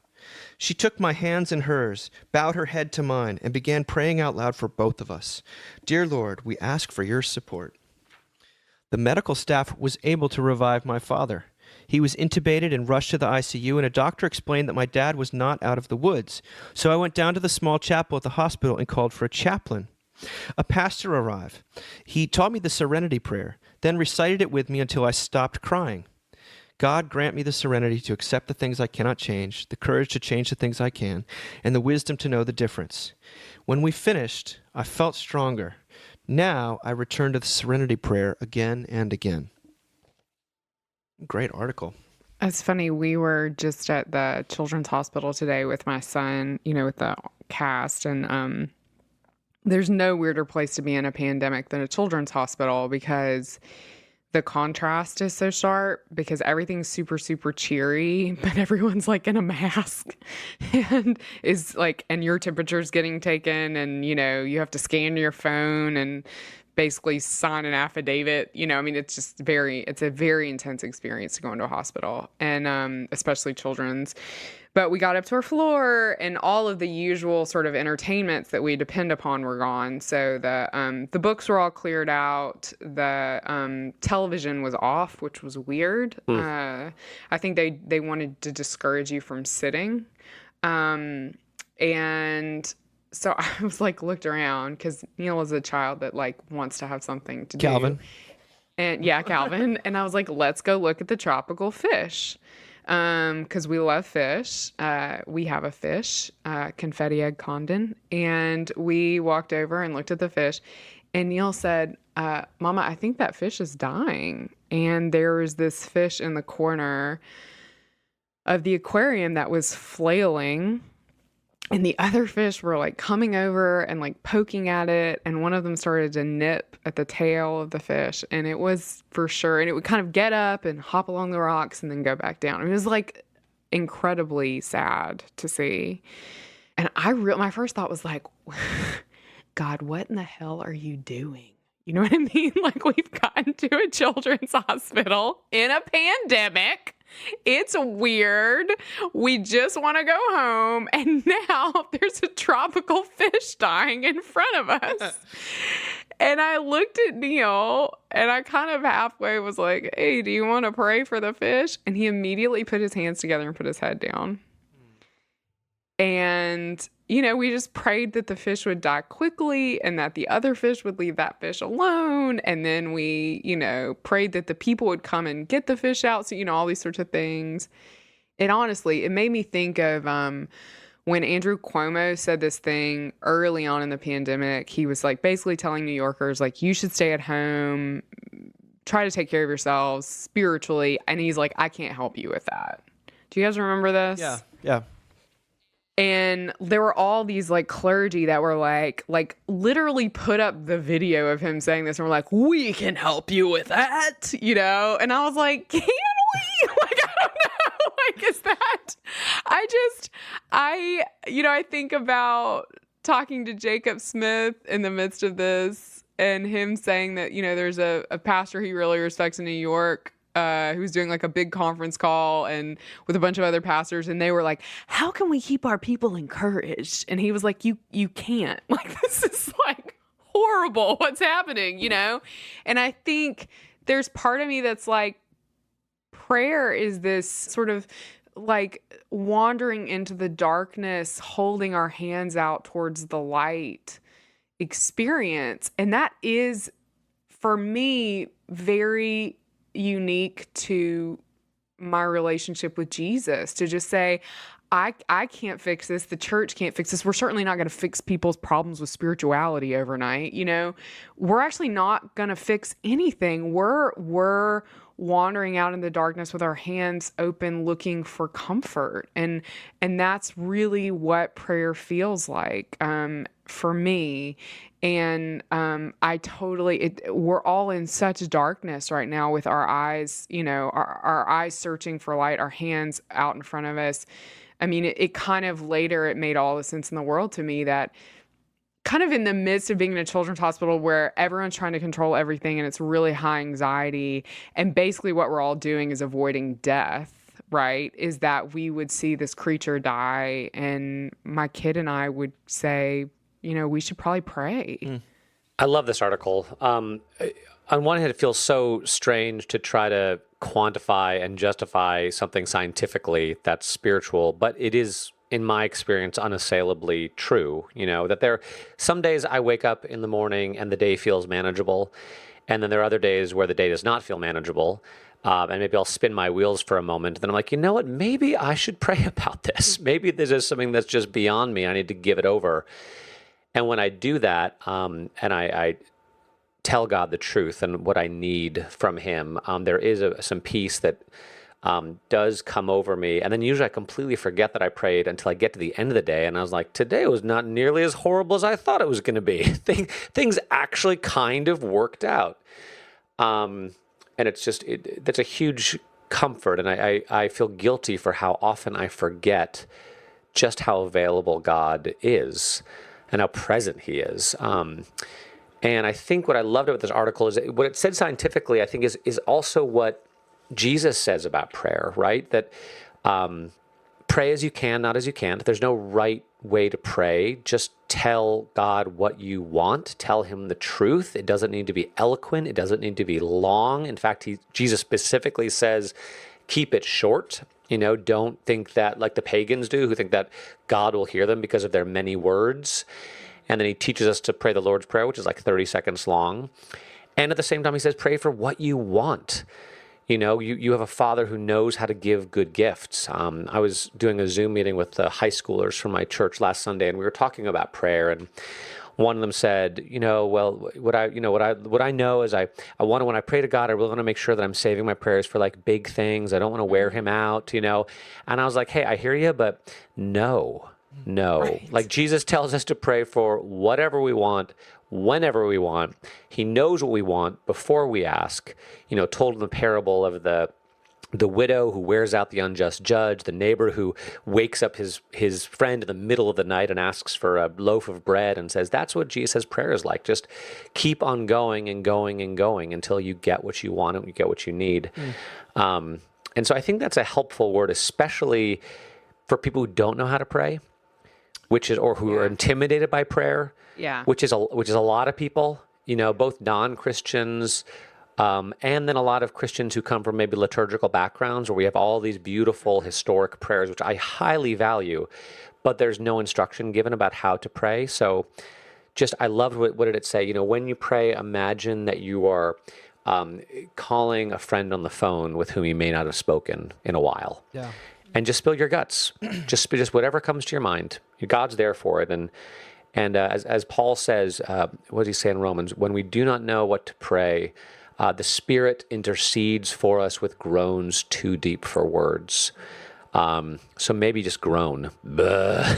She took my hands in hers, bowed her head to mine, and began praying out loud for both of us. Dear Lord, we ask for your support." The medical staff was able to revive my father. He was intubated and rushed to the ICU, and a doctor explained that my dad was not out of the woods. So I went down to the small chapel at the hospital and called for a chaplain. A pastor arrived. He taught me the Serenity Prayer, then recited it with me until I stopped crying. God grant me the serenity to accept the things I cannot change, the courage to change the things I can, and the wisdom to know the difference. When we finished, I felt stronger. Now I return to the Serenity Prayer again and again. Great article. It's funny. We were just at the Children's Hospital today with my son, with the cast. And there's no weirder place to be in a pandemic than a children's hospital because the contrast is so sharp because everything's super, super cheery, but everyone's like in a mask and and your temperature's getting taken and, you have to scan your phone and basically sign an affidavit. It's a very intense experience to go into a hospital and especially children's. But we got up to our floor and all of the usual sort of entertainments that we depend upon were gone. So the books were all cleared out. The television was off, which was weird. I think they wanted to discourage you from sitting. And so I was looked around because Neil is a child that wants to have something to Calvin. do. And yeah, Calvin. And I was like, let's go look at the tropical fish. Because we love fish. We have a fish, confetti egg condon. And we walked over and looked at the fish. And Neil said, Mama, I think that fish is dying. And there was this fish in the corner of the aquarium that was flailing. And the other fish were coming over and poking at it. And one of them started to nip at the tail of the fish. And it was for sure. And it would kind of get up and hop along the rocks and then go back down. It was incredibly sad to see. And my first thought was God, what in the hell are you doing? You know what I mean? We've gotten to a children's hospital in a pandemic. It's weird. We just want to go home. And now there's a tropical fish dying in front of us. And I looked at Neil and I kind of halfway was like, hey, do you want to pray for the fish? And he immediately put his hands together and put his head down. And, we just prayed that the fish would die quickly and that the other fish would leave that fish alone. And then we, prayed that the people would come and get the fish out. So, all these sorts of things. And honestly, it made me think of when Andrew Cuomo said this thing early on in the pandemic, he was like basically telling New Yorkers, like, you should stay at home, try to take care of yourselves spiritually. And he's like, I can't help you with that. Do you guys remember this? Yeah. And there were all these like clergy that were like literally put up the video of him saying this and were like, we can help you with that, you know? And I was like, can we? Like, I don't know. Like, is that, I think about talking to Jacob Smith in the midst of this and him saying that, you know, there's a pastor he really respects in New York who's doing like a big conference call and with a bunch of other pastors, and they were like, how can we keep our people encouraged? And he was like, you can't. Like, this is like horrible what's happening, you know? And I think there's part of me that's like, prayer is this sort of like wandering into the darkness, holding our hands out towards the light experience. And that is, for me, very unique to my relationship with Jesus, to just say, I can't fix this. The church can't fix this. We're certainly not going to fix people's problems with spirituality overnight. You know, we're actually not going to fix anything. We're wandering out in the darkness with our hands open, looking for comfort. And that's really what prayer feels like, for me. And we're all in such darkness right now with our eyes, you know, our eyes searching for light, our hands out in front of us. I mean, it kind of later, it made all the sense in the world to me that kind of in the midst of being in a children's hospital where everyone's trying to control everything and it's really high anxiety, and basically what we're all doing is avoiding death, right? Is that we would see this creature die and my kid and I would say, you know, we should probably pray. I love this article. On one hand, it feels so strange to try to quantify and justify something scientifically that's spiritual, but it is, in my experience, unassailably true. You know, that some days I wake up in the morning and the day feels manageable, and then there are other days where the day does not feel manageable. And maybe I'll spin my wheels for a moment. Then I'm like, you know what? Maybe I should pray about this. Maybe this is something that's just beyond me. I need to give it over. And when I do that, and I tell God the truth and what I need from Him, there is some peace that does come over me. And then usually I completely forget that I prayed until I get to the end of the day. And I was like, today was not nearly as horrible as I thought it was going to be. Things actually kind of worked out. And it's just, that's a huge comfort. And I feel guilty for how often I forget just how available God is and how present He is. And I think what I loved about this article is what it said scientifically, I think is also what Jesus says about prayer, right? That pray as you can, not as you can't. There's no right way to pray. Just tell God what you want. Tell Him the truth. It doesn't need to be eloquent. It doesn't need to be long. In fact, Jesus specifically says, keep it short. You know, don't think that like the pagans do, who think that God will hear them because of their many words. And then He teaches us to pray the Lord's Prayer, which is like 30 seconds long. And at the same time, He says, pray for what you want. You know, you have a Father who knows how to give good gifts. I was doing a Zoom meeting with the high schoolers from my church last Sunday, and we were talking about prayer. And one of them said, you know, well, what I know is I want to, when I pray to God, I really want to make sure that I'm saving my prayers for like big things. I don't want to wear Him out, you know. And I was like, hey, I hear you, but no. Right. Like Jesus tells us to pray for whatever we want, whenever we want. He knows what we want before we ask. You know, told in the parable of the widow who wears out the unjust judge, the neighbor who wakes up his friend in the middle of the night and asks for a loaf of bread and says, that's what Jesus' prayer is like. Just keep on going and going and going until you get what you want and you get what you need. And so I think that's a helpful word, especially for people who don't know how to pray, or who are intimidated by prayer, which is a lot of people, you know, both non-Christians, and then a lot of Christians who come from maybe liturgical backgrounds where we have all these beautiful historic prayers, which I highly value, but there's no instruction given about how to pray. So I loved what did it say? You know, when you pray, imagine that you are calling a friend on the phone with whom you may not have spoken in a while. Yeah. and just spill your guts. just whatever comes to your mind. God's there for it. And as Paul says, what does he say in Romans? When we do not know what to pray, the Spirit intercedes for us with groans too deep for words. So maybe just groan. Buh.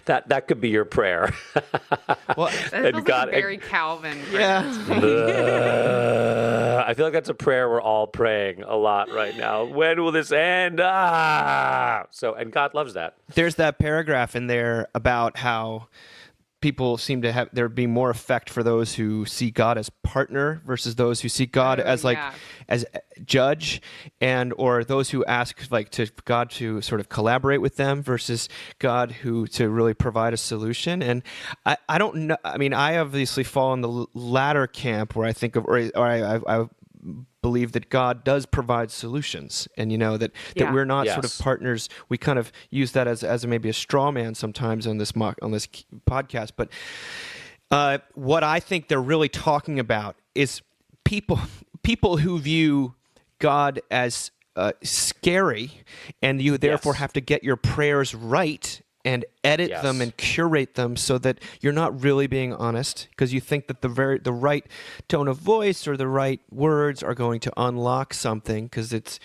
That could be your prayer. Well, That feels like a very Calvin. yeah. I feel like that's a prayer we're all praying a lot right now. When will this end? And God loves that. There's that paragraph in there about how people seem to have there be more effect for those who see God as partner versus those who see God as as judge, and or those who ask to God to sort of collaborate with them versus God who to really provide a solution. And I don't know. I mean, I obviously fall in the latter camp where I think of I believe that God does provide solutions, and that we're not sort of partners. We kind of use that as maybe a straw man sometimes on this podcast. But what I think they're really talking about is people who view God as scary, and you therefore have to get your prayers right and edit them and curate them so that you're not really being honest, because you think that the right tone of voice or the right words are going to unlock something, because it's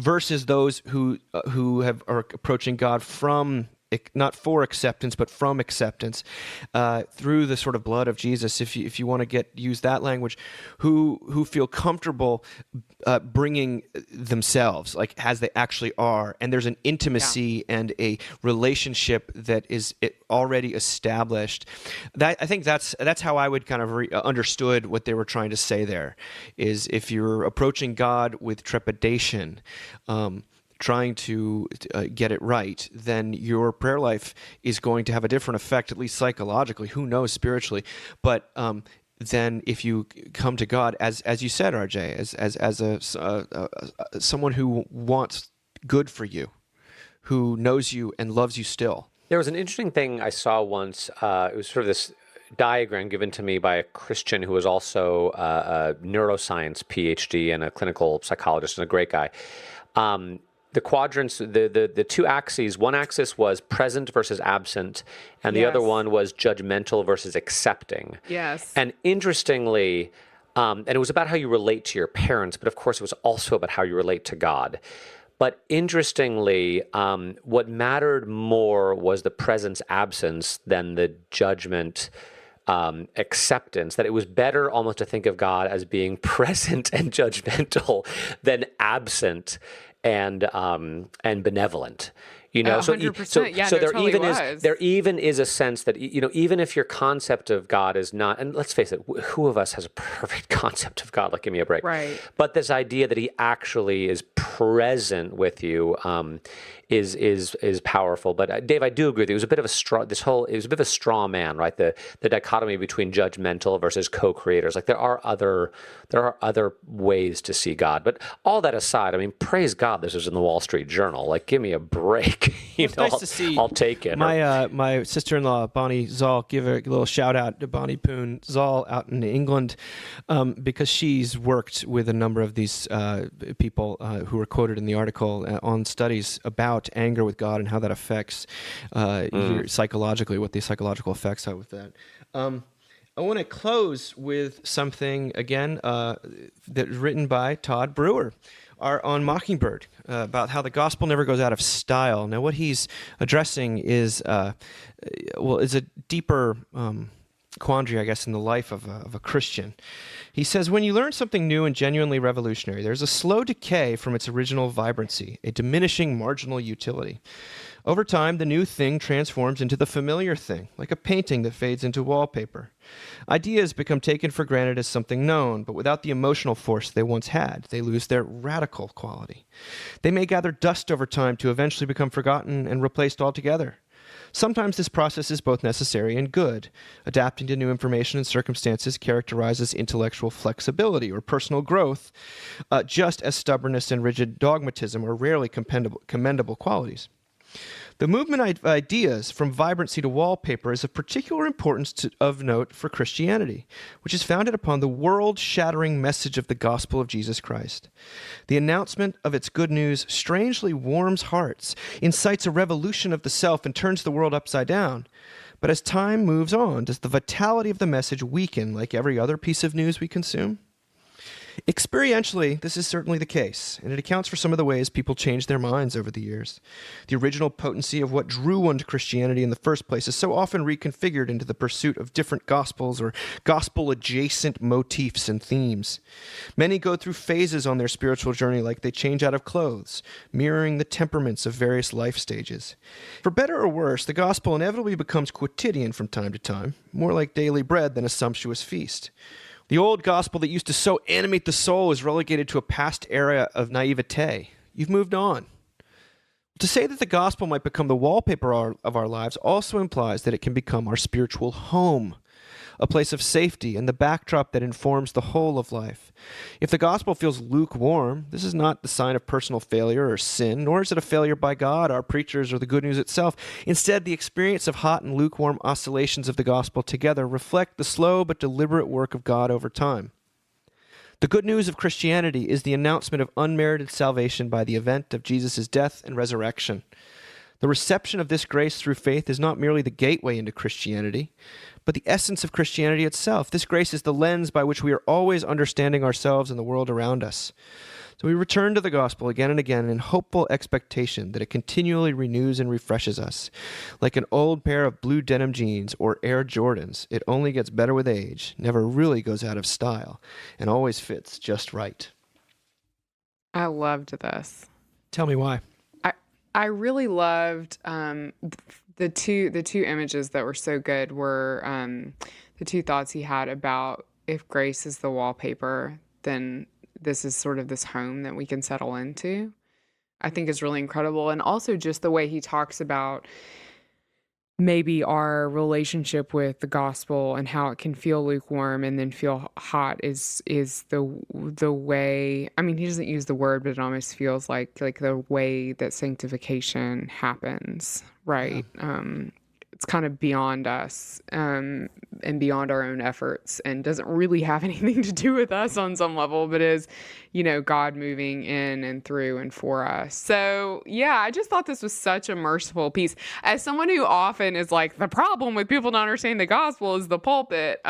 versus those who are approaching God from not for acceptance but from acceptance through the sort of blood of Jesus, if you want to use that language, who feel comfortable bringing themselves as they actually are, and there's an intimacy and a relationship that is already established. That I think that's how I would kind of understood what they were trying to say there, is if you're approaching God with trepidation, trying to get it right, then your prayer life is going to have a different effect, at least psychologically. Who knows spiritually? But then if you come to God, as you said, RJ, as someone who wants good for you, who knows you and loves you still. There was an interesting thing I saw once. It was sort of this diagram given to me by a Christian who was also a neuroscience PhD and a clinical psychologist and a great guy. The quadrants, the two axes, one axis was present versus absent, and the other one was judgmental versus accepting. Yes. And interestingly, and it was about how you relate to your parents, but of course it was also about how you relate to God. But interestingly, what mattered more was the presence absence than the judgment acceptance, that it was better almost to think of God as being present and judgmental than absent and benevolent. So 100%. Yeah, so no, there totally even was. is there even is a sense that even if your concept of God is not, and let's face it, who of us has a perfect concept of God? Like, give me a break. Right. But this idea that He actually is present with you is powerful. But Dave, I do agree with you. It was a bit of a straw man, right? The dichotomy between judgmental versus co-creators. Like there are other ways to see God. But all that aside, I mean, praise God, this is in the Wall Street Journal. Like, give me a break. Nice to see. I'll take it. My sister-in-law, Bonnie Zoll, give a little shout out to Bonnie Poon Zoll out in England, because she's worked with a number of these people who were quoted in the article on studies about anger with God and how that affects psychologically, what the psychological effects are with that. I want to close with something again that's written by Todd Brewer on Mockingbird, about how the gospel never goes out of style. Now, what he's addressing is a deeper quandary, I guess, in the life of a Christian. He says, when you learn something new and genuinely revolutionary, there's a slow decay from its original vibrancy, a diminishing marginal utility. Over time, the new thing transforms into the familiar thing, like a painting that fades into wallpaper. Ideas become taken for granted as something known, but without the emotional force they once had, they lose their radical quality. They may gather dust over time to eventually become forgotten and replaced altogether. Sometimes this process is both necessary and good. Adapting to new information and circumstances characterizes intellectual flexibility or personal growth, just as stubbornness and rigid dogmatism are rarely commendable qualities. The movement of ideas from vibrancy to wallpaper is of particular importance of note for Christianity, which is founded upon the world-shattering message of the gospel of Jesus Christ. The announcement of its good news strangely warms hearts, incites a revolution of the self, and turns the world upside down. But as time moves on, does the vitality of the message weaken like every other piece of news we consume? Experientially, this is certainly the case, and it accounts for some of the ways people change their minds over the years. The original potency of what drew one to Christianity in the first place is so often reconfigured into the pursuit of different gospels or gospel-adjacent motifs and themes. Many go through phases on their spiritual journey like they change out of clothes, mirroring the temperaments of various life stages. For better or worse, the gospel inevitably becomes quotidian from time to time, more like daily bread than a sumptuous feast. The old gospel that used to so animate the soul is relegated to a past era of naivete. You've moved on. To say that the gospel might become the wallpaper of our lives also implies that it can become our spiritual home, a place of safety and the backdrop that informs the whole of life. If the gospel feels lukewarm, this is not the sign of personal failure or sin, nor is it a failure by God, our preachers, or the good news itself. Instead, the experience of hot and lukewarm oscillations of the gospel together reflect the slow but deliberate work of God over time. The good news of Christianity is the announcement of unmerited salvation by the event of Jesus' death and resurrection. The reception of this grace through faith is not merely the gateway into Christianity, but the essence of Christianity itself. This grace is the lens by which we are always understanding ourselves and the world around us. So we return to the gospel again and again in hopeful expectation that it continually renews and refreshes us. Like an old pair of blue denim jeans or Air Jordans, it only gets better with age, never really goes out of style, and always fits just right. I loved this. Tell me why. I really loved the two images that were so good were the two thoughts he had about if grace is the wallpaper, then this is sort of this home that we can settle into. I think is really incredible. And also just the way he talks about maybe our relationship with the gospel and how it can feel lukewarm and then feel hot is the way, I mean, he doesn't use the word, but it almost feels like the way that sanctification happens, right? Yeah. It's kind of beyond us and beyond our own efforts and doesn't really have anything to do with us on some level, but is, God moving in and through and for us. So yeah, I just thought this was such a merciful piece. As someone who often is like, the problem with people not understanding the gospel is the pulpit.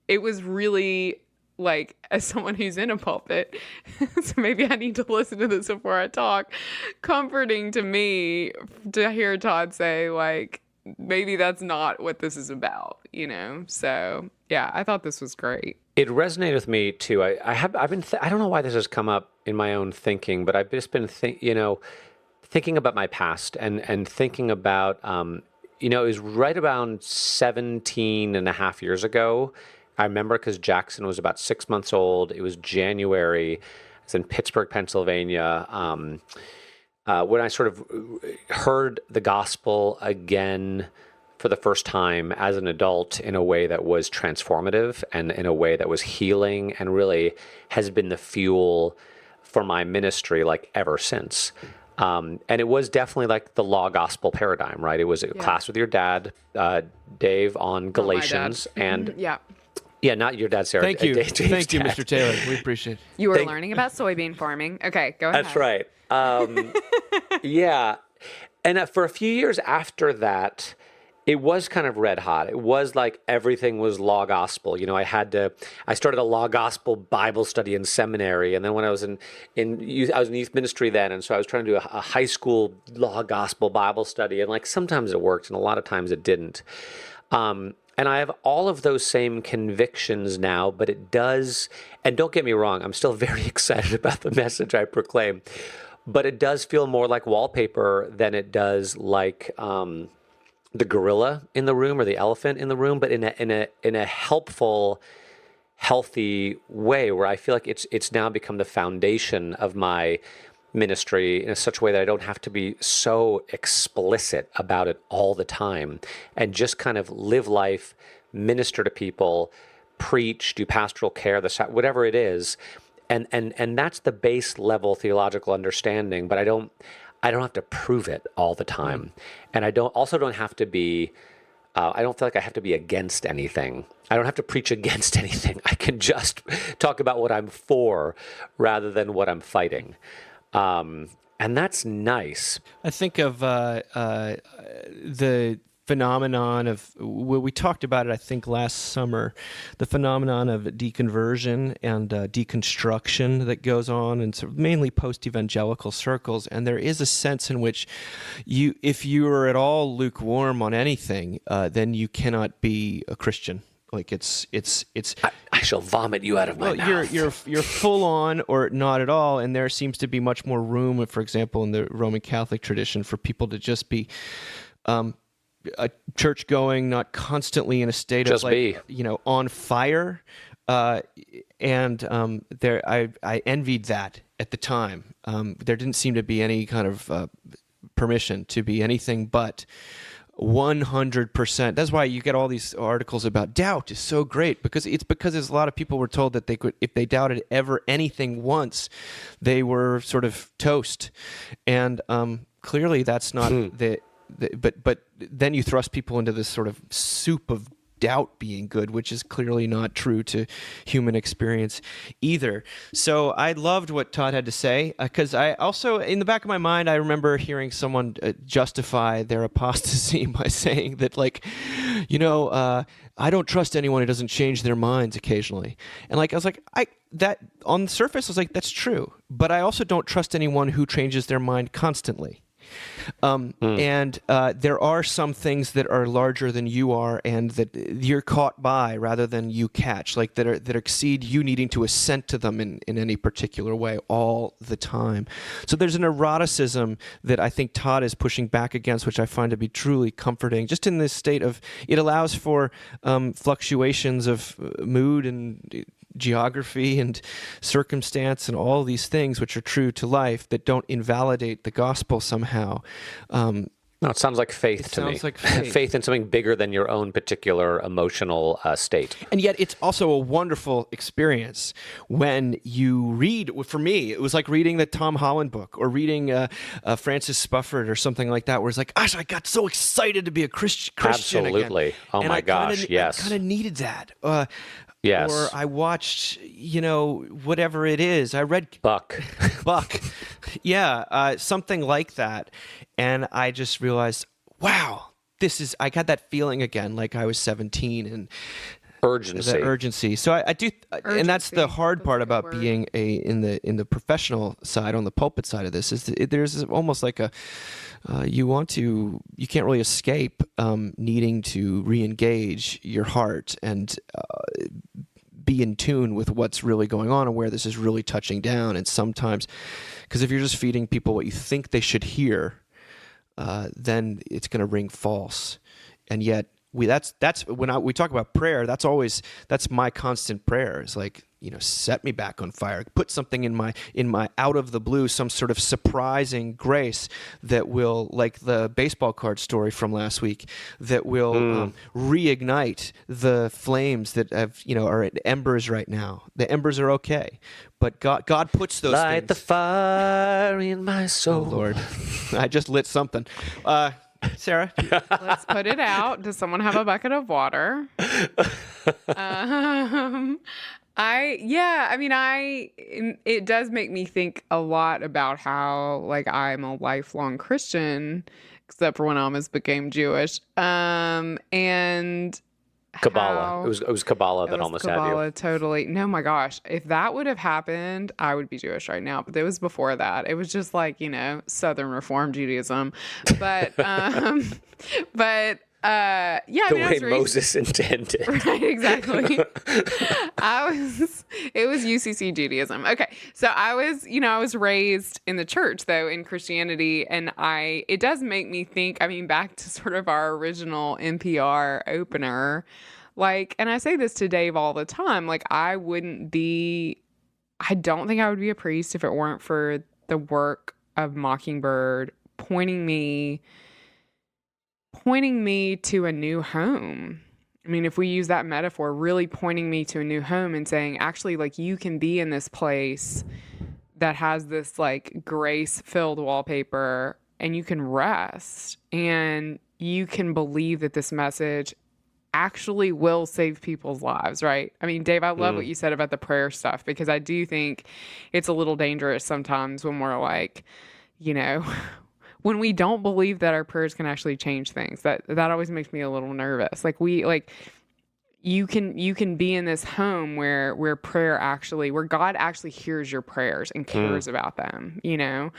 It was really like, as someone who's in a pulpit, so maybe I need to listen to this before I talk, comforting to me to hear Todd say like, maybe that's not what this is about, So yeah, I thought this was great. It resonated with me too. I've been I don't know why this has come up in my own thinking, but I've just been thinking about my past and thinking about it was right around 17 and a half years ago. I remember because Jackson was about 6 months old. It was January. I was in Pittsburgh, Pennsylvania. When I sort of heard the gospel again for the first time as an adult in a way that was transformative and in a way that was healing and really has been the fuel for my ministry like ever since. And it was definitely like the law gospel paradigm, right? It was a class with your dad, Dave, on Galatians. And yeah, not your dad, Sarah. Thank you. Thank you, Mr. Taylor. We appreciate it. You were learning about soybean farming. Okay, go ahead. That's right. Yeah. And for a few years after that, it was kind of red hot. It was like everything was law gospel. I started a law gospel Bible study in seminary. And then when I was in youth, I was in youth ministry then. And so I was trying to do a high school law gospel Bible study. And like sometimes it worked and a lot of times it didn't. And I have all of those same convictions now, but it does, and don't get me wrong, I'm still very excited about the message I proclaim, but it does feel more like wallpaper than it does like the gorilla in the room or the elephant in the room, but in a helpful, healthy way where I feel like it's now become the foundation of my ministry in such a way that I don't have to be so explicit about it all the time and just kind of live life, minister to people, preach, do pastoral care, whatever it is. And that's the base level theological understanding, but I don't have to prove it all the time. And I don't have to be, I don't feel like I have to be against anything. I don't have to preach against anything. I can just talk about what I'm for rather than what I'm fighting. And that's nice. I think of the phenomenon of, well, we talked about it, I think, last summer, the phenomenon of deconversion and deconstruction that goes on in sort of mainly post-evangelical circles. And there is a sense in which if you are at all lukewarm on anything, then you cannot be a Christian. Like it's. I shall vomit you out of my mouth. You're full on or not at all, and there seems to be much more room, for example, in the Roman Catholic tradition, for people to just be a church going, not constantly in a state just of on fire. There, I envied that at the time. There didn't seem to be any kind of permission to be anything but 100%. That's why you get all these articles about doubt is so great, because a lot of people were told that they could, if they doubted ever anything once, they were sort of toast. And clearly that's not but then you thrust people into this sort of soup of doubt being good, which is clearly not true to human experience either. So I loved what Todd had to say, because I also, in the back of my mind, I remember hearing someone justify their apostasy by saying that, I don't trust anyone who doesn't change their minds occasionally. And I was like, that on the surface, I was like, that's true. But I also don't trust anyone who changes their mind constantly. And there are some things that are larger than you are, and that you're caught by rather than you catch, like that exceed you needing to assent to them in any particular way all the time. So there's an eroticism that I think Todd is pushing back against, which I find to be truly comforting. Just in this state of, it allows for fluctuations of mood and geography and circumstance and all these things which are true to life that don't invalidate the gospel somehow. No, it sounds like faith to me. Sounds like faith. Faith in something bigger than your own particular emotional state. And yet it's also a wonderful experience when you read, for me, it was like reading the Tom Holland book or reading Francis Spufford or something like that, where it's like, gosh, I got so excited to be a Christian Absolutely. again. Oh, my gosh, yes. I kind of needed that. Yes. Or I watched, whatever it is. I read Buck. Yeah, something like that. And I just realized, wow, I got that feeling again, like I was 17 and urgency. The urgency. So I do, and that's the hard part about word. being in the professional side, on the pulpit side of this, is that there's almost like you can't really escape needing to re-engage your heart and be in tune with what's really going on and where this is really touching down. And sometimes, because if you're just feeding people what you think they should hear, then it's going to ring false. And yet that's when we talk about prayer, that's my constant prayer. It's like, set me back on fire. Put something in my out of the blue, some sort of surprising grace that will, like the baseball card story from last week, that will reignite the flames that are at embers right now. The embers are okay, but God puts those Light things. the fire in my soul. Oh, Lord, I just lit something. Sarah? Let's put it out. Does someone have a bucket of water? It does make me think a lot about how, I'm a lifelong Christian, except for when I almost became Jewish. And Kabbalah. It was Kabbalah that almost had you. Kabbalah, totally. No, my gosh. If that would have happened, I would be Jewish right now. But it was before that. It was just Southern Reform Judaism. But, the way Moses intended. Right, exactly. It was UCC Judaism. Okay. So I was raised in the church, though, in Christianity. And it does make me think, back to sort of our original NPR opener, and I say this to Dave all the time, I don't think I would be a priest if it weren't for the work of Mockingbird pointing me to a new home. If we use that metaphor, really pointing me to a new home and saying, actually, you can be in this place that has this like grace-filled wallpaper, and you can rest and you can believe that this message actually will save people's lives, right? I mean, Dave, I love what you said about the prayer stuff, because I do think it's a little dangerous sometimes when we're like, you know, when we don't believe that our prayers can actually change things. That always makes me a little nervous. Like you can be in this home where God actually hears your prayers and cares about them, you know?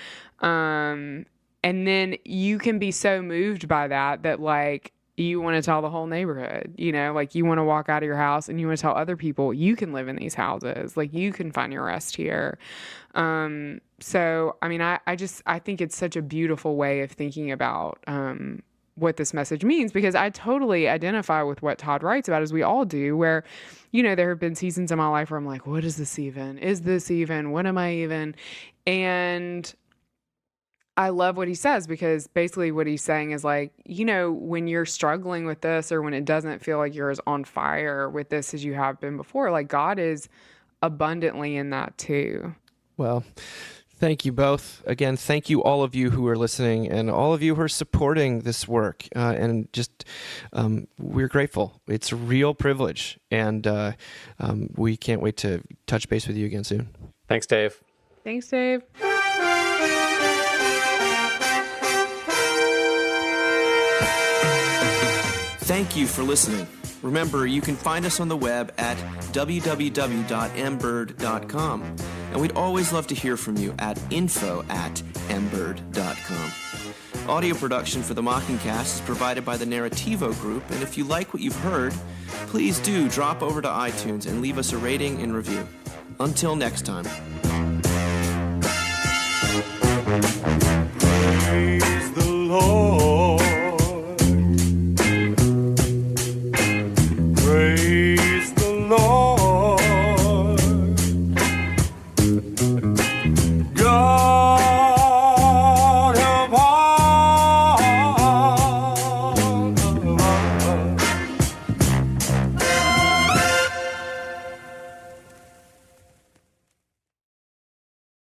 And then you can be so moved by that like you want to tell the whole neighborhood, you know, like you want to walk out of your house and you want to tell other people you can live in these houses, like you can find your rest here. So, I mean, I think it's such a beautiful way of thinking about what this message means, because I totally identify with what Todd writes about, as we all do, where, you know, there have been seasons in my life where I'm like, what is this even? Is this even? What am I even? And I love what he says, because basically what he's saying is like, you know, when you're struggling with this, or when it doesn't feel like you're as on fire with this as you have been before, like God is abundantly in that too. Well, thank you both. Again, thank you all of you who are listening and all of you who are supporting this work. And just, we're grateful. It's a real privilege. And we can't wait to touch base with you again soon. Thanks, Dave. Thanks, Dave. Thank you for listening. Remember, you can find us on the web at www.mbird.com. And we'd always love to hear from you at info@mbird.com. Audio production for the Mockingcast is provided by the Narrativo Group, and if you like what you've heard, please do drop over to iTunes and leave us a rating and review. Until next time.